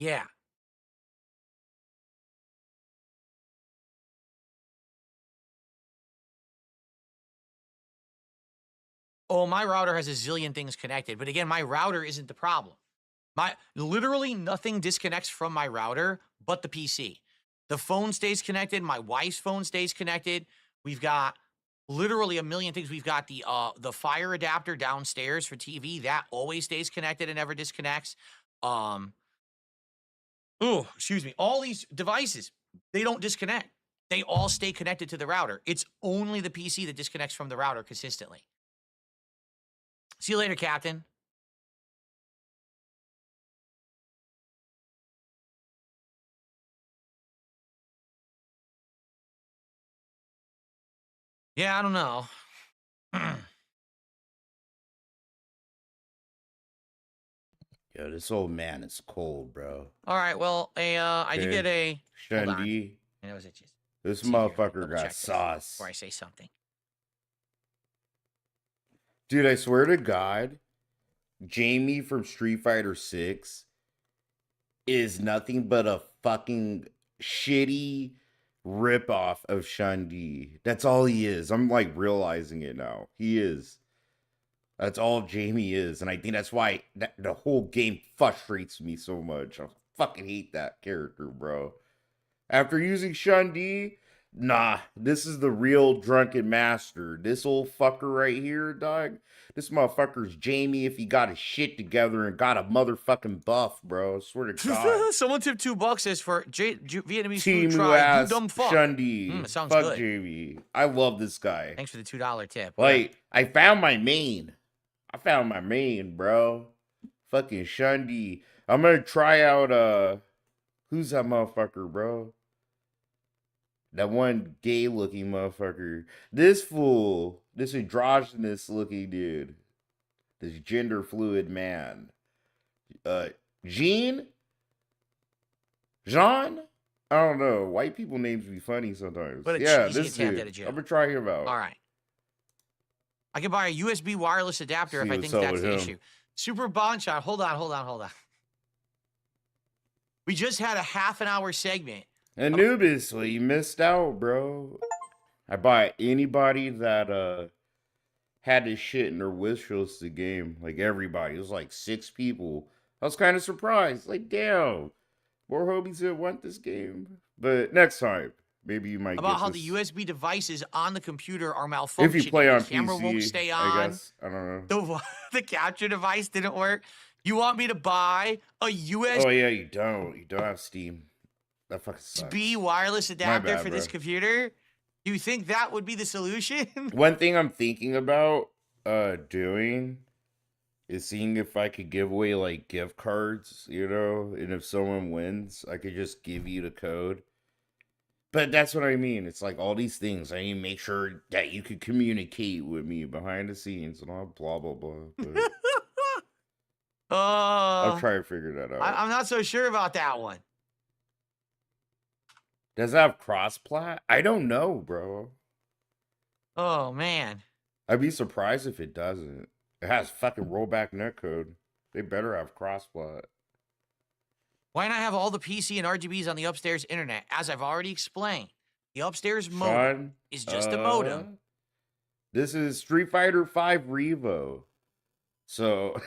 Yeah. Oh, my router has a zillion things connected. But again, my router isn't the problem. Literally nothing disconnects from my router but the PC. The phone stays connected. My wife's phone stays connected. We've got literally a million things. We've got the fire adapter downstairs for TV. That always stays connected and never disconnects. Excuse me. All these devices, they don't disconnect. They all stay connected to the router. It's only the PC that disconnects from the router consistently. See you later, Captain. Yeah, I don't know. Yo, this old man is cold, bro. All right, well, I did get a... Hold on. Shundi. I know it's just... This See here, motherfucker double got check this sauce. before I say something. Dude, I swear to God, Jamie from Street Fighter 6 is nothing but a fucking shitty ripoff of Shundi. That's all he is. I'm like realizing it now. He is. That's all Jamie is. And I think that's why the whole game frustrates me so much. I fucking hate that character, bro. After using Shundi, nah, this is the real drunken master. This old fucker right here, dog. This motherfucker's Jamie if he got his shit together and got a motherfucking buff, bro. I swear to God. Someone tipped $2 as for Vietnamese Team food try. You ass dumb fuck. Shundi. It sounds Fuck good. Jamie. I love this guy. Thanks for the $2 tip. Like, I found my main. Bro. Fucking Shundi. I'm gonna try out, who's that motherfucker, bro? That one gay-looking motherfucker. This fool. This androgynous-looking dude. This gender-fluid man. Jean? Jean? I don't know. White people names be funny sometimes. But yeah, cheesy this attempt dude. at a joke. I'm gonna try him out. All right. I can buy a USB wireless adapter if I think that's the issue. Super Bond Shot. Hold on. We just had a half an hour segment. Anubis, well, you missed out, bro. I buy anybody that had this shit in their wish list the game. Like everybody. It was like 6 people. I was kind of surprised. Like, damn. More homies that want this game. But next time, maybe you might about get how this. the USB devices on the computer are malfunctioning. If you play on the camera PC, won't stay on. I guess. I don't know. The capture device didn't work. You want me to buy a USB Oh, yeah, you don't. You don't have Steam. That fucking sucks. wireless adapter bad, for this bro. computer? You think that would be the solution? One thing I'm thinking about doing is seeing if I could give away like gift cards, you know, and if someone wins, I could just give you the code But that's what I mean. It's like all these things. I need to make sure that you can communicate with me behind the scenes and all blah blah blah. But I'll try to figure that out. I'm not so sure about that one. Does it have cross-plat? I don't know, bro. Oh, man. I'd be surprised if it doesn't. It has fucking rollback netcode. They better have cross-plat. Why not have all the PC and RGBs on the upstairs internet? As I've already explained, the upstairs modem is just a modem. This is Street Fighter V REVO. So,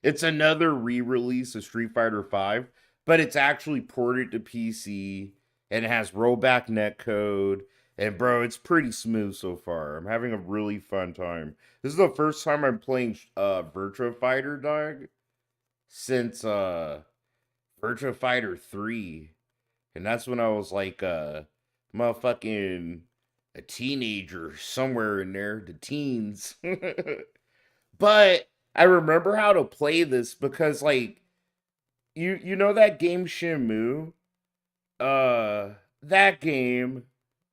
it's another re-release of Street Fighter V, but it's actually ported to PC, and it has rollback netcode. And bro, it's pretty smooth so far. I'm having a really fun time. This is the first time I'm playing Virtua Fighter, dog, since Virtua Fighter 3. And that's when I was like motherfucking a teenager somewhere in there, the teens. But I remember how to play this because like you know that game Shenmue? That game,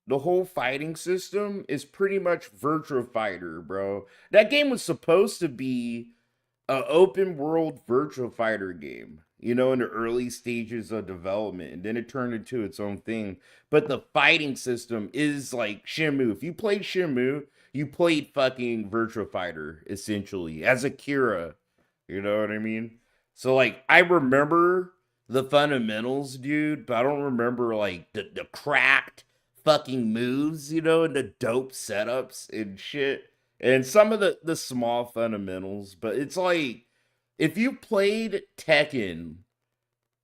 the whole fighting system is pretty much Virtua Fighter, bro. That game was supposed to be an open world Virtua Fighter game, you know, in the early stages of development, and then it turned into its own thing. But the fighting system is like Shenmue. If you played Shenmue, you played fucking Virtua Fighter, essentially, as Akira. You know what I mean? So, like, I remember the fundamentals, dude, but I don't remember, like, the cracked fucking moves, you know, and the dope setups and shit. And some of the small fundamentals. But it's like, if you played Tekken,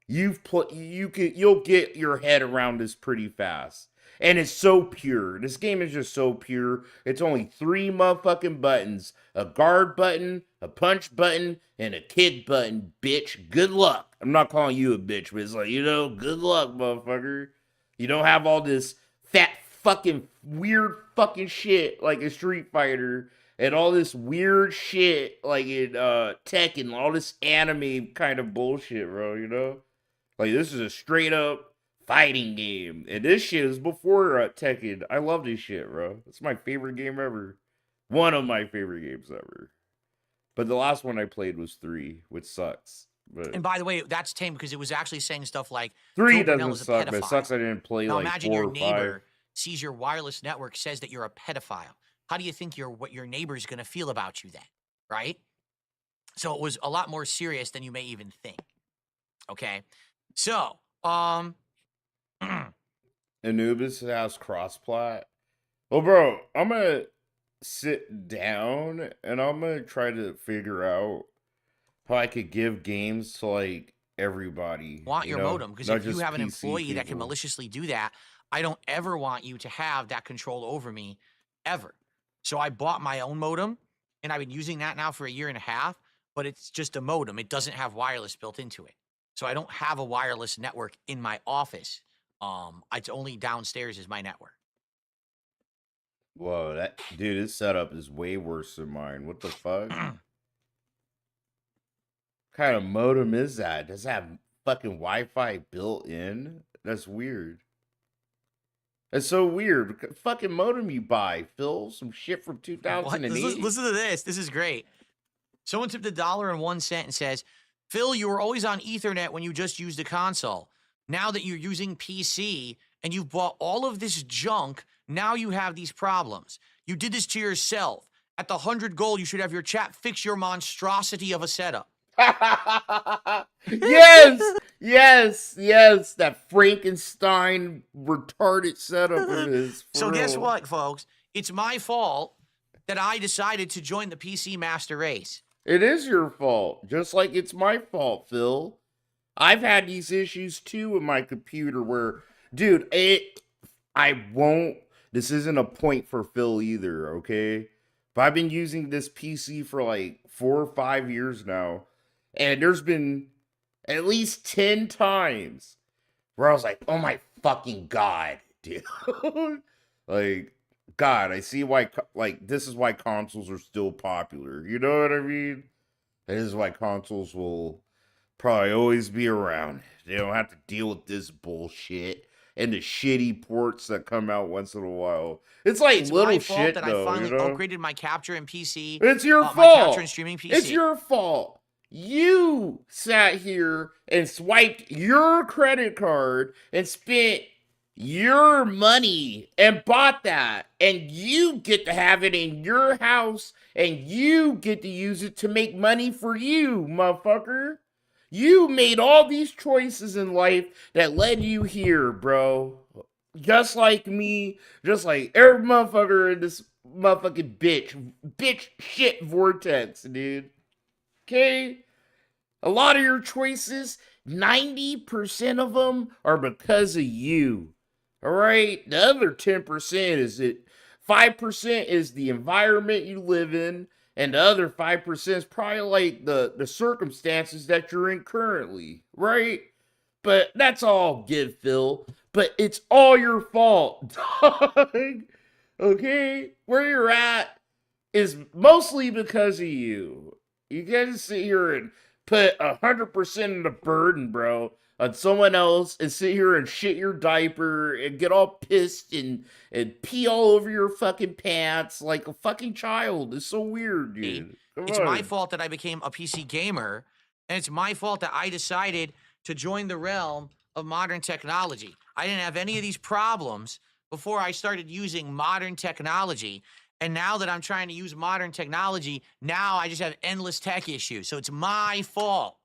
you'll get your head around this pretty fast. And it's so pure. This game is just so pure. It's only 3 motherfucking buttons. A guard button, a punch button, and a kick button, bitch. Good luck. I'm not calling you a bitch, but it's like, you know, good luck, motherfucker. You don't have all this fat fucking weird fucking shit like a Street Fighter. And all this weird shit like in Tekken. All this anime kind of bullshit, bro, you know? Like, this is a straight up fighting game. And this shit is before Tekken. I love this shit, bro. It's my favorite game ever. One of my favorite games ever. But the last one I played was 3, which sucks. But And by the way, that's tame because it was actually saying stuff like 3 Phil Burnell doesn't is a suck, but it pedophile. sucks I didn't play Now like imagine 4 your or 5. neighbor sees your wireless network, says that you're a pedophile. How do you think what your neighbor's going to feel about you then, right? So it was a lot more serious than you may even think. Okay, so Anubis has cross-plat. Well, bro, I'm gonna sit down and I'm gonna try to figure out how I could give games to like everybody. want you your know? modem because Not if you just have an PC employee that can people. maliciously do that, I don't ever want you to have that control over me ever. So I bought my own modem and I've been using that now for 1.5 years, but it's just a modem. It doesn't have wireless built into it. So I don't have a wireless network in my office. It's only downstairs is my network. Whoa, that dude, this setup is way worse than mine. What the fuck? Kind of modem is that? Does it have fucking Wi-Fi built in? That's weird. That's so weird. What fucking modem you buy, Phil? Some shit from What? 2008? Listen to this. This is great. Someone tipped $1.01 and says, Phil, you were always on Ethernet when you just used a console. Now that you're using PC and you've bought all of this junk, now you have these problems. You did this to yourself. At the 100 goal, you should have your chat fix your monstrosity of a setup. Yes, that Frankenstein retarded setup of his. For So guess real. what, folks? It's my fault that I decided to join the PC Master Race. It is your fault, just like it's my fault, Phil. I've had these issues too with my computer where, dude, this isn't a point for Phil either, okay? But I've been using this PC for like 4 or 5 years now, and there's been at least 10 times where I was like, oh my fucking God, dude. Like, God, I see why, like, this is why consoles are still popular. You know what I mean? This is why consoles will probably always be around. They don't have to deal with this bullshit. and the shitty ports that come out once in a while. It's like It's little my fault shit, that though, I finally you know? upgraded my capture and PC. It's your My fault. capture and streaming PC. It's your fault. You sat here and swiped your credit card and spent your money and bought that, and you get to have it in your house, and you get to use it to make money for you, motherfucker. You made all these choices in life that led you here, bro. Just like me, just like every motherfucker in this motherfucking bitch shit vortex, dude. Okay? A lot of your choices, 90% of them are because of you. All right? The other 10% is it. 5% is the environment you live in, and the other 5% is probably like the circumstances that you're in currently, right? But that's all give, Phil. But it's all your fault, dog. Okay? Where you're at is mostly because of you. You guys sit here and put 100% of the burden, bro, on someone else and sit here and shit your diaper and get all pissed and pee all over your fucking pants like a fucking child. It's so weird, dude. It's my fault that I became a PC gamer, and it's my fault that I decided to join the realm of modern technology. I didn't have any of these problems before I started using modern technology. And now that I'm trying to use modern technology, now I just have endless tech issues. So it's my fault.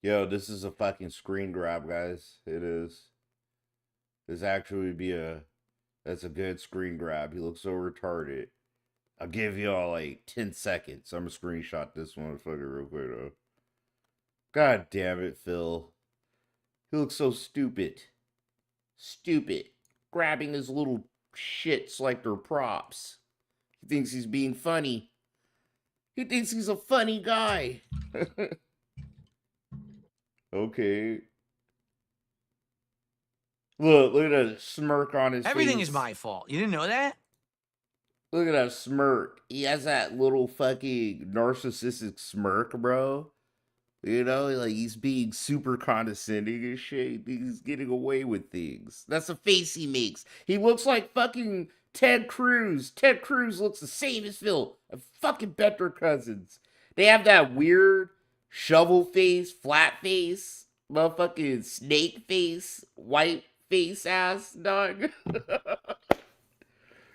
Yo, this is a fucking screen grab, guys. It is. This actually would be that's a good screen grab. He looks so retarded. I'll give y'all like 10 seconds. I'm gonna screenshot this motherfucker real quick, though. God damn it, Phil. He looks so stupid. Stupid. Grabbing his little shits like they're props. He thinks he's being funny. He thinks he's a funny guy. Okay. Look at that smirk on his face. Everything is my fault. You didn't know that? Look at that smirk. He has that little fucking narcissistic smirk, bro. You know, like he's being super condescending and shit. He's getting away with things. That's the face he makes. He looks like fucking Ted Cruz. Ted Cruz looks the same as Phil. I fucking bet they're cousins. They have that weird shovel face, flat face, motherfucking snake face, white face ass dog.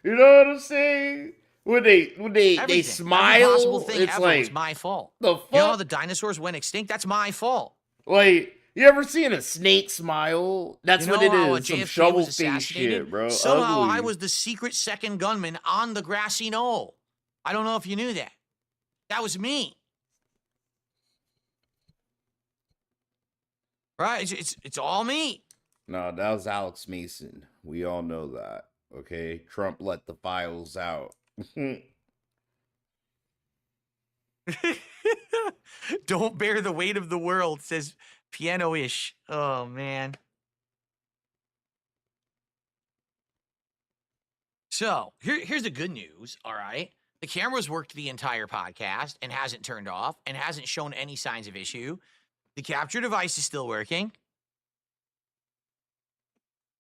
You know what I'm saying? When they smile, every possible thing it's ever like was my fault. the fuck. You know how the dinosaurs went extinct? That's my fault. Like, you ever seen a snake smile? That's You know what it how is. Some JFK shovel was face assassinated? shit, bro. Somehow Ugly. I was the secret second gunman on the grassy knoll. I don't know if you knew that. That was me. Right? It's all me. No, that was Alex Mason. We all know that. Okay? Trump let the files out. Don't bear the weight of the world, says Piano-ish. Oh, man. So, here's the good news, all right? The camera's worked the entire podcast and hasn't turned off and hasn't shown any signs of issue. The capture device is still working.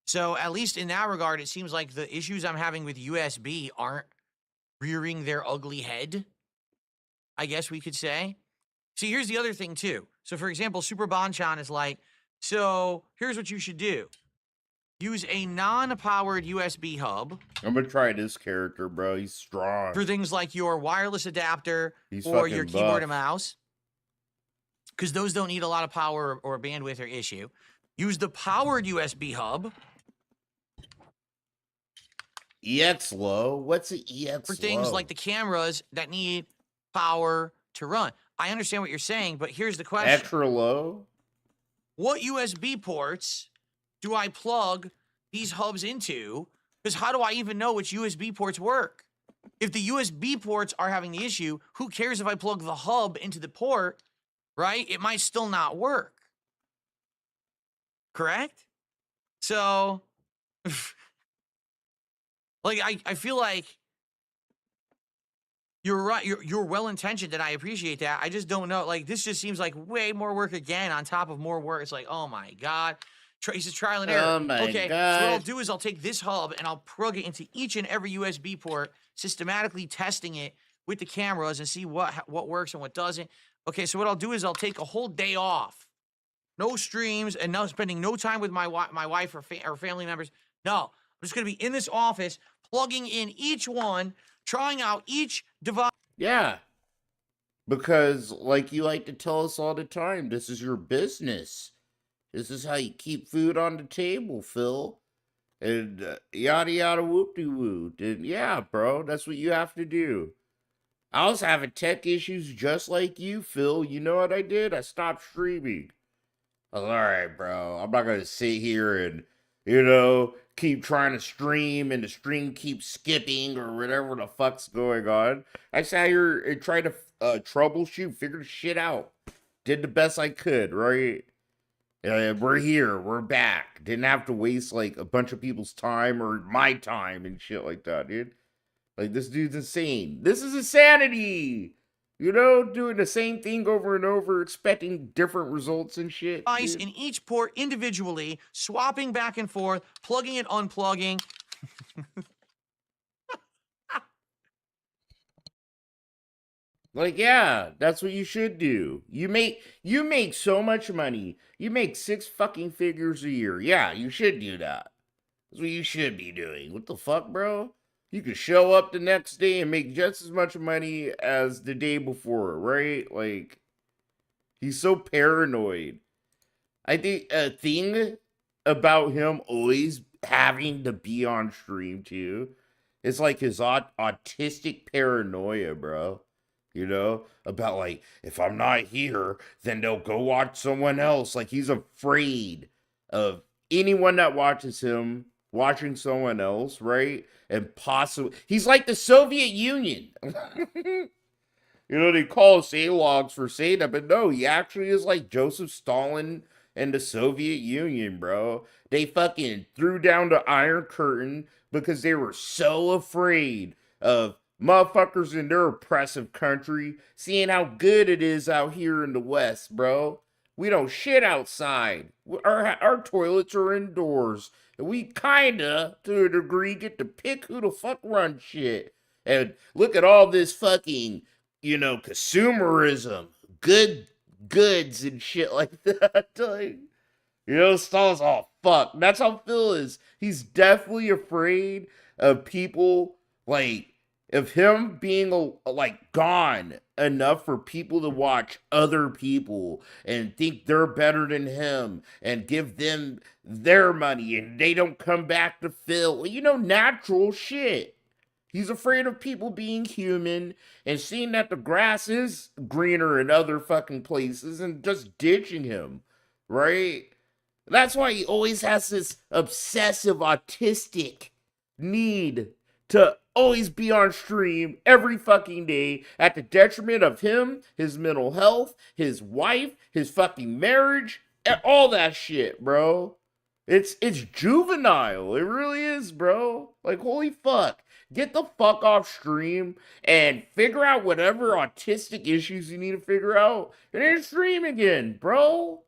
So, at least in that regard, it seems like the issues I'm having with USB aren't rearing their ugly head, I guess we could say. See, here's the other thing, too. So, for example, Super Bonchan is like, so here's what you should do. Use a non-powered USB hub. I'm gonna try this character, bro. He's strong. For things like your wireless adapter He's or your fucking keyboard buff. and mouse. Because those don't need a lot of power or bandwidth or issue. Use the powered USB hub. EX low? What's an EX For things low? like the cameras that need power to run. I understand what you're saying, but here's the question. Extra low? What USB ports do I plug these hubs into? Because how do I even know which USB ports work? If the USB ports are having the issue, who cares if I plug the hub into the port, right? It might still not work. Correct? So, like, I feel like you're right. You're well-intentioned, and I appreciate that. I just don't know. Like, this just seems like way more work again on top of more work. It's like, oh, my God. This is trial and error. Oh my okay, so what I'll God. do is I'll take this hub and I'll plug it into each and every USB port, systematically testing it with the cameras and see what works and what doesn't. Okay, so what I'll do is I'll take a whole day off. No streams and no spending no time with my wife or family members. No, I'm just going to be in this office, plugging in each one, trying out each device. Yeah. Because, like you like to tell us all the time, this is your business. This is how you keep food on the table, Phil. And yada yada whoop de woo. And yeah, bro, that's what you have to do. I was having tech issues just like you, Phil. You know what I did? I stopped streaming. I was alright, bro. I'm not gonna sit here and, keep trying to stream and the stream keeps skipping or whatever the fuck's going on. I sat here and tried to troubleshoot, figure the shit out. Did the best I could, right? We're here, we're back. Didn't have to waste like a bunch of people's time or my time and shit like that, dude. Like, this dude's insane. This is insanity. Doing the same thing over and over, expecting different results and shit. In each port individually, swapping back and forth, plugging and unplugging. Like, yeah, that's what you should do. You make so much money. You make 6 fucking figures a year. Yeah, you should do that. That's what you should be doing. What the fuck, bro? You could show up the next day and make just as much money as the day before, right? Like, he's so paranoid. I think a thing about him always having to be on stream, too, is like his autistic paranoia, bro. About like, if I'm not here, then they'll go watch someone else. Like, he's afraid of anyone that watches him watching someone else, right? And possibly, he's like the Soviet Union. They call us A-logs for saying that, but no, he actually is like Joseph Stalin and the Soviet Union, bro. They fucking threw down the Iron Curtain because they were so afraid of motherfuckers in their oppressive country seeing how good it is out here in the West, bro. We don't shit outside. Our toilets are indoors. And we kinda, to a degree, get to pick who the fuck runs shit. And look at all this fucking, consumerism. Goods and shit like that. Stalin's all fuck. That's how Phil is. He's definitely afraid of people, like, of him being like gone enough for people to watch other people and think they're better than him and give them their money and they don't come back to Phil. Natural shit. He's afraid of people being human and seeing that the grass is greener in other fucking places and just ditching him, right? That's why he always has this obsessive autistic need to always be on stream every fucking day at the detriment of him, his mental health, his wife, his fucking marriage, and all that shit, bro. It's juvenile. It really is, bro. Like, holy fuck. Get the fuck off stream and figure out whatever autistic issues you need to figure out and then stream again, bro.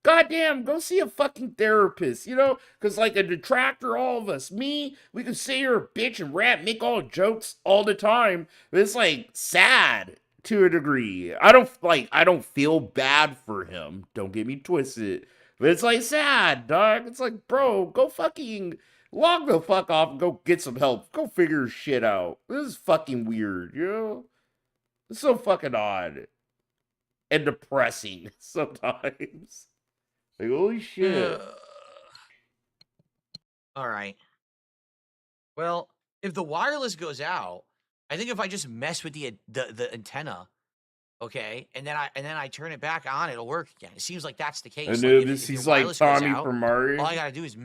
Goddamn, go see a fucking therapist, because like a detractor, all of us, me, we can say you're a bitch and rap, make all jokes all the time, but it's like sad to a degree. I don't feel bad for him, don't get me twisted, but it's like sad, dog. It's like, bro, go fucking log the fuck off and go get some help. Go figure your shit out. This is fucking weird, It's so fucking odd and depressing sometimes. Like, holy shit. All right. Well, if the wireless goes out, I think if I just mess with the antenna, okay, and then I turn it back on, it'll work again. It seems like that's the case. I know this. He's like Tommy from Mario. All I gotta do is.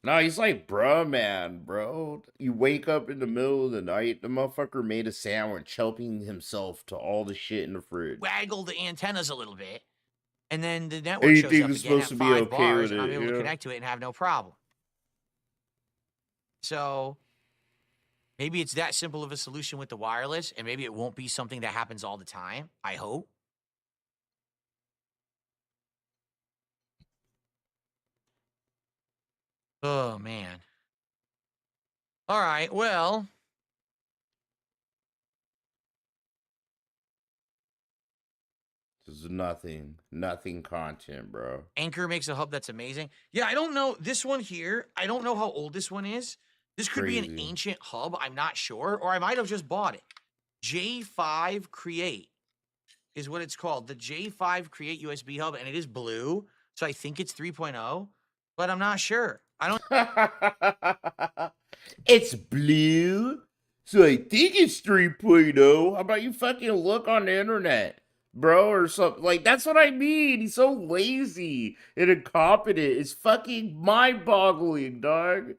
No, he's like, bruh, man, bro. You wake up in the middle of the night, the motherfucker made a sandwich, helping himself to all the shit in the fridge. Waggle the antennas a little bit. And then the network shows up again at 5 bars, and I'm able to connect to it and have no problem. So maybe it's that simple of a solution with the wireless, and maybe it won't be something that happens all the time. I hope. Oh, man. All right, well. This is nothing content, bro. Anchor makes a hub that's amazing. Yeah, I don't know. This one here, I don't know how old this one is. This could be an Crazy. ancient hub. I'm not sure. Or I might have just bought it. J5 Create is what it's called. The J5 Create USB hub, and it is blue. So I think it's 3.0, but I'm not sure. I don't. It's blue, so I think it's 3.0. How about you fucking look on the internet, bro, or something? Like, that's what I mean. He's so lazy and incompetent. It's fucking mind-boggling, dog.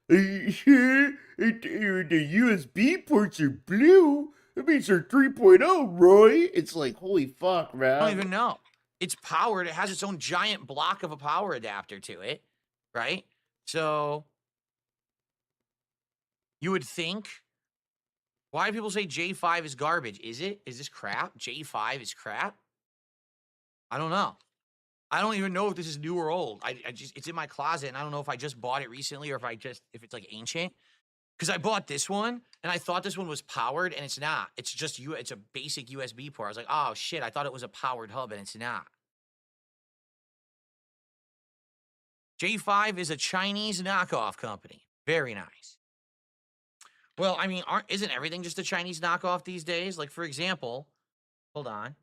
The USB ports are blue. That means they're 3.0, Roy. It's like, holy fuck, man. I don't even know. It's powered. It has its own giant block of a power adapter to it, right? So you would think, why do people say J5 is garbage? Is it? Is this crap? J5 is crap? I don't know. I don't even know if this is new or old. I just, it's in my closet, and I don't know if I just bought it recently or if it's like ancient. Because I bought this one, and I thought this one was powered, and it's not. It's just it's a basic USB port. I was like, oh shit, I thought it was a powered hub, and it's not. J5 is a Chinese knockoff company. Very nice. Well, I mean, isn't everything just a Chinese knockoff these days? Like, for example, hold on.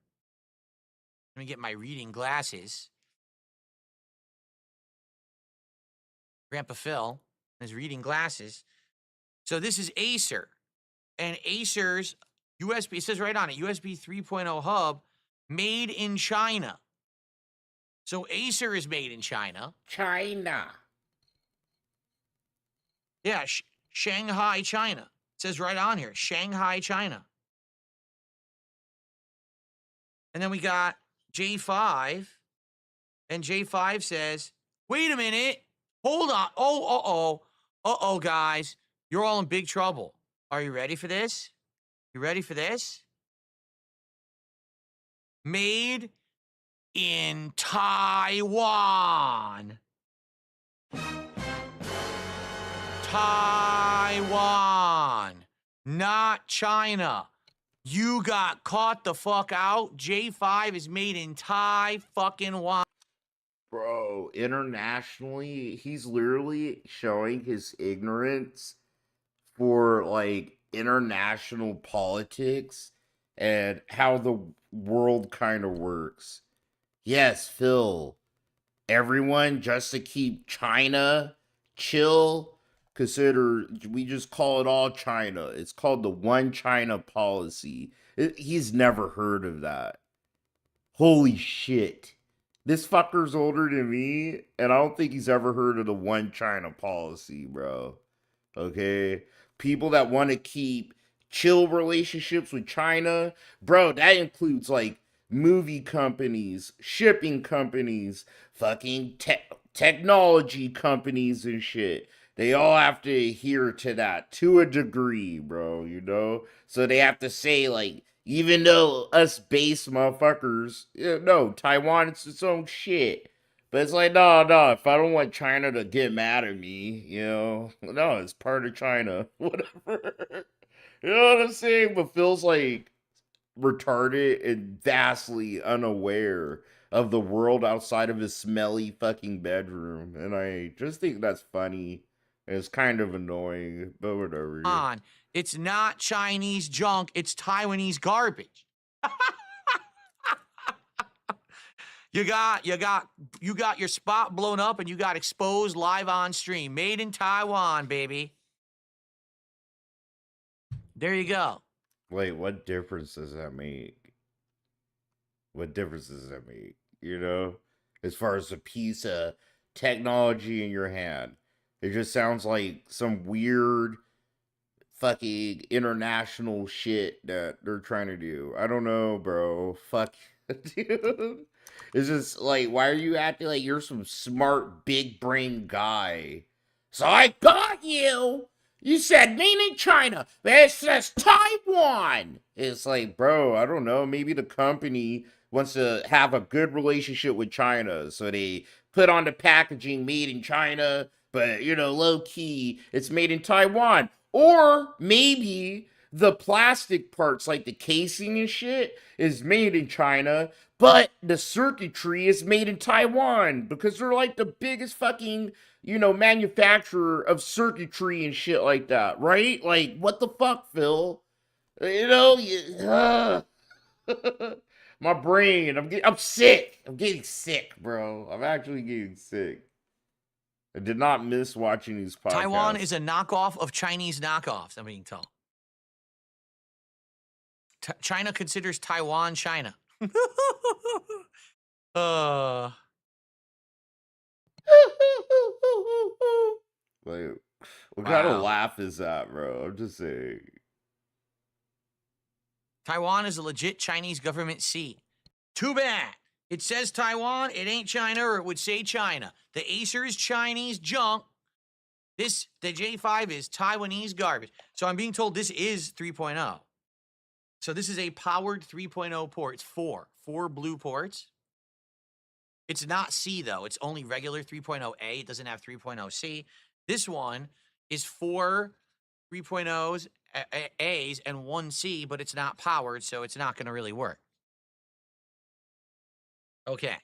Let me get my reading glasses. Grandpa Phil, his reading glasses. So this is Acer. And Acer's USB, it says right on it, USB 3.0 hub, made in China. So Acer is made in China. China. Yeah, Shanghai, China. It says right on here, Shanghai, China. And then we got J5. And J5 says, wait a minute. Hold on. Uh-oh, guys. You're all in big trouble. Are you ready for this? You ready for this? Made in Taiwan. Taiwan, not China. You got caught the fuck out. J5 is made in Taiwan. Bro, internationally, he's literally showing his ignorance for, like, international politics and how the world kind of works. Yes, Phil. Everyone, just to keep China chill, we just call it all China. It's called the One China policy. He's never heard of that. Holy shit. This fucker's older than me, and I don't think he's ever heard of the One China policy, bro. Okay? People that want to keep chill relationships with China, bro, that includes, like, movie companies, shipping companies, fucking technology companies and shit. They all have to adhere to that to a degree, bro, you know? So they have to say, like, even though us base motherfuckers, no, Taiwan, it's its own shit. But it's like, no, if I don't want China to get mad at me, you know, no, it's part of China, whatever. You know what I'm saying? But Phil's like retarded and vastly unaware of the world outside of his smelly fucking bedroom. And I just think that's funny. It's kind of annoying, but whatever. It's not Chinese junk, it's Taiwanese garbage. You got your spot blown up and you got exposed live on stream. Made in Taiwan, baby. There you go. Wait, what difference does that make? What difference does that make? You know? As far as a piece of technology in your hand. It just sounds like some weird fucking international shit that they're trying to do. I don't know, bro. Fuck, dude. It's just like, why are you acting like you're some smart, big brain guy? So I got you. You said made in China. It says Taiwan. It's like, bro, I don't know. Maybe the company wants to have a good relationship with China. So they put on the packaging made in China. But, you know, low key, it's made in Taiwan. Or maybe the plastic parts, like the casing and shit, is made in China, but the circuitry is made in Taiwan because they're like the biggest fucking, you know, manufacturer of circuitry and shit like that, right? Like, what the fuck, Phil? You know, my brain, I'm sick. I'm getting sick, bro. I'm actually getting sick. I did not miss watching these podcasts. Taiwan is a knockoff of Chinese knockoffs, I'm being told. China considers Taiwan China. Like, what kind of Wow. laugh is that, bro? I'm just saying. Taiwan is a legit Chinese government seat. Too bad. It says Taiwan, it ain't China, or it would say China. The Acer is Chinese junk. The J5 is Taiwanese garbage. So I'm being told this is 3.0. So this is a powered 3.0 port. It's four blue ports. It's not C, though. It's only regular 3.0A. It doesn't have 3.0C. This one is 4 3.0s, A's, and 1 C, but it's not powered, so it's not going to really work. Okay.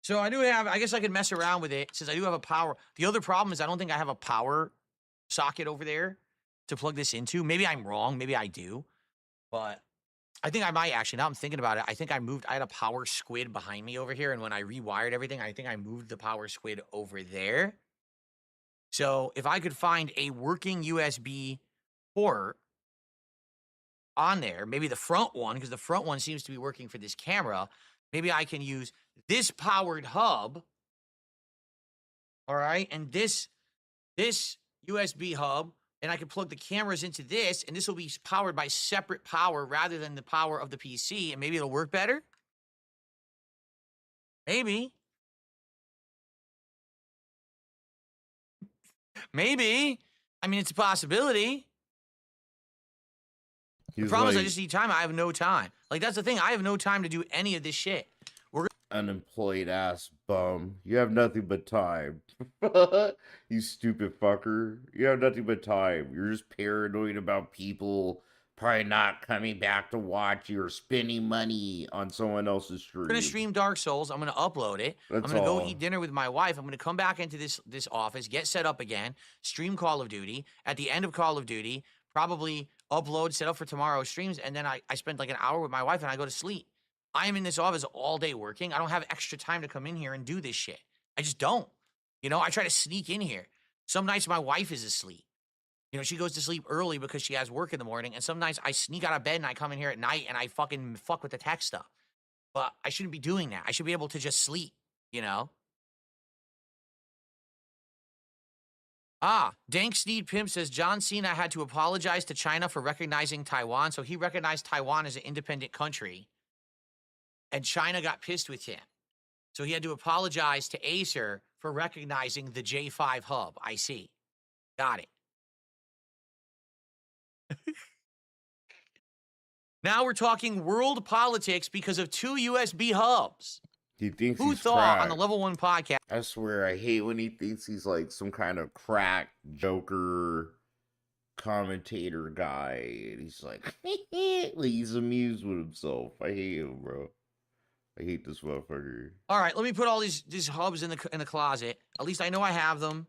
So I do have, I guess I could mess around with it since I do have a power. The other problem is I don't think I have a power socket over there to plug this into. Maybe I'm wrong. Maybe I do. But I think I might actually. Now I'm thinking about it. I think I had a power squid behind me over here. And when I rewired everything, I think I moved the power squid over there. So if I could find a working USB port on there, maybe the front one, because the front one seems to be working for this camera, maybe I can use this powered hub, all right, and this USB hub, and I can plug the cameras into this, and this will be powered by separate power rather than the power of the PC, and maybe it'll work better? Maybe. Maybe. I mean, it's a possibility. The problem is I just need time. I have no time. Like, that's the thing. I have no time to do any of this shit. Unemployed ass bum. You have nothing but time. You stupid fucker. You have nothing but time. You're just paranoid about people probably not coming back to watch you or spending money on someone else's stream. I'm going to stream Dark Souls. I'm going to upload it. I'm going to go eat dinner with my wife. I'm going to come back into this office, get set up again, stream Call of Duty. At the end of Call of Duty, probably upload, set up for tomorrow's streams, and then I spend like an hour with my wife and I go to sleep. I am in this office all day working. I don't have extra time to come in here and do this shit. I just don't. You know, I try to sneak in here. Some nights my wife is asleep. You know, she goes to sleep early because she has work in the morning. And some nights I sneak out of bed and I come in here at night and I fucking fuck with the tech stuff. But I shouldn't be doing that. I should be able to just sleep, you know? Dank Sneed Pimp says, John Cena had to apologize to China for recognizing Taiwan. So he recognized Taiwan as an independent country. And China got pissed with him. So he had to apologize to Acer for recognizing the J5 hub. I see. Got it. Now we're talking world politics because of 2 USB hubs. He thinks Who he's thought cracked. on the Level 1 podcast? I swear, I hate when he thinks he's like some kind of crack Joker commentator guy. And he's like, he's amused with himself. I hate him, bro. I hate this motherfucker. All right, let me put all these hubs in the closet. At least I know I have them,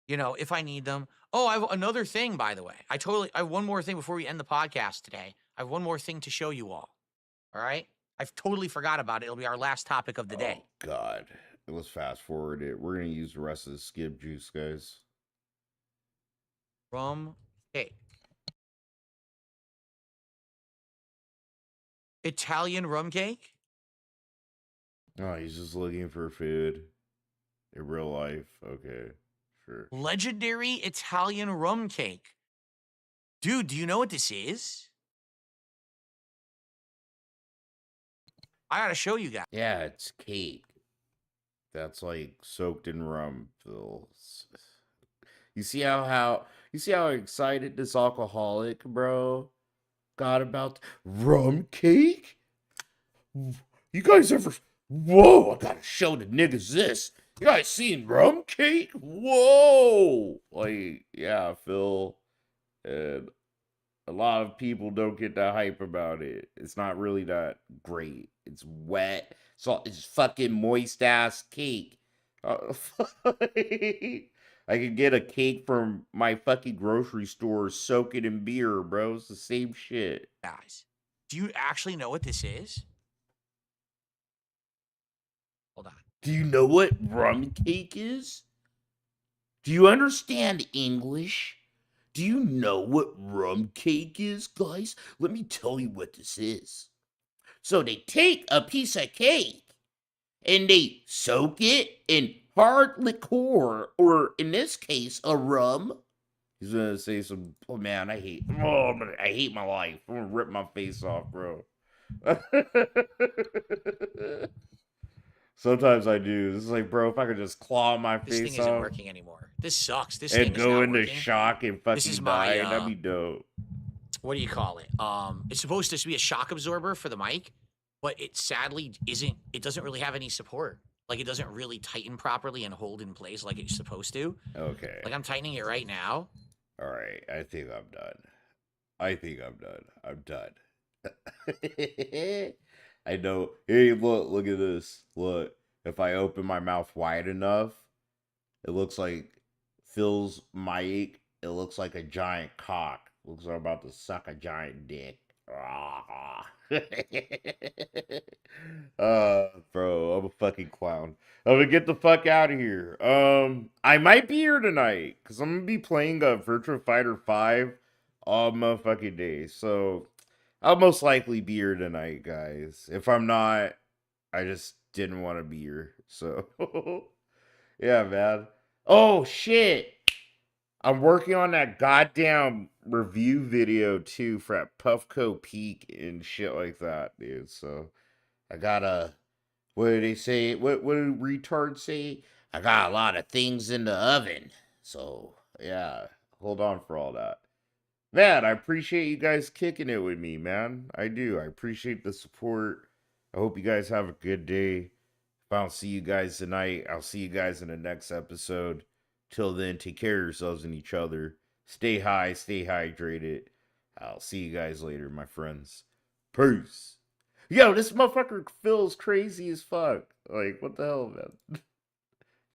you know, if I need them. Oh, I have another thing, by the way. I have one more thing before we end the podcast today. I have one more thing to show you all. All right? I've totally forgot about it. It'll be our last topic of the day. Oh, God. Let's fast forward it. We're going to use the rest of the skip juice, guys. Rum cake. Italian rum cake? Oh, he's just looking for food in real life. Okay, sure. Legendary Italian rum cake. Dude, do you know what this is? I gotta show you guys. Yeah, it's cake. That's like soaked in rum, Phil. You see how excited this alcoholic, bro, got about rum cake? You guys ever... Whoa, I gotta show the niggas this. You guys seen rum cake? Whoa! Like, yeah, Phil. And a lot of people don't get that hype about it. It's not really that great. It's wet. It's fucking moist ass cake. I could get a cake from my fucking grocery store, soak it in beer, bro. It's the same shit. Guys, do you actually know what this is? Hold on. Do you know what rum cake is? Do you understand English? Do you know what rum cake is, guys? Let me tell you what this is. So they take a piece of cake and they soak it in hard liquor, or in this case, a rum. He's gonna say some. Oh man, I hate my life. I'm gonna rip my face off, bro. Sometimes I do. This is like, bro, if I could just claw my This face thing isn't off working anymore. This sucks. This and thing is go not into working. shock and This is fucking my, die, that'd be dope. What do you call it? It's supposed to be a shock absorber for the mic, but it sadly isn't. It doesn't really have any support. Like, it doesn't really tighten properly and hold in place like it's supposed to. Okay. Like, I'm tightening it right now. All right. I think I'm done. I'm done. I know. Hey, look at this. Look. If I open my mouth wide enough, it looks like Phil's mic. It looks like a giant cock. Looks like I'm about to suck a giant dick. Bro, I'm a fucking clown. I'm gonna get the fuck out of here. I might be here tonight because I'm gonna be playing Virtua Fighter 5 all motherfucking day. So I'll most likely be here tonight, guys. If I'm not, I just didn't want to be here. So yeah, man. Oh shit. I'm working on that goddamn review video too for at Puffco Peak and shit like that, dude. So I gotta, what do they say? What do retards say? I got a lot of things in the oven. So yeah, hold on for all that. Man, I appreciate you guys kicking it with me, man. I do. I appreciate the support. I hope you guys have a good day. If I don't see you guys tonight, I'll see you guys in the next episode. Till then, take care of yourselves and each other. Stay high, stay hydrated. I'll see you guys later, my friends. Peace. Yo, this motherfucker feels crazy as fuck. Like, what the hell, man?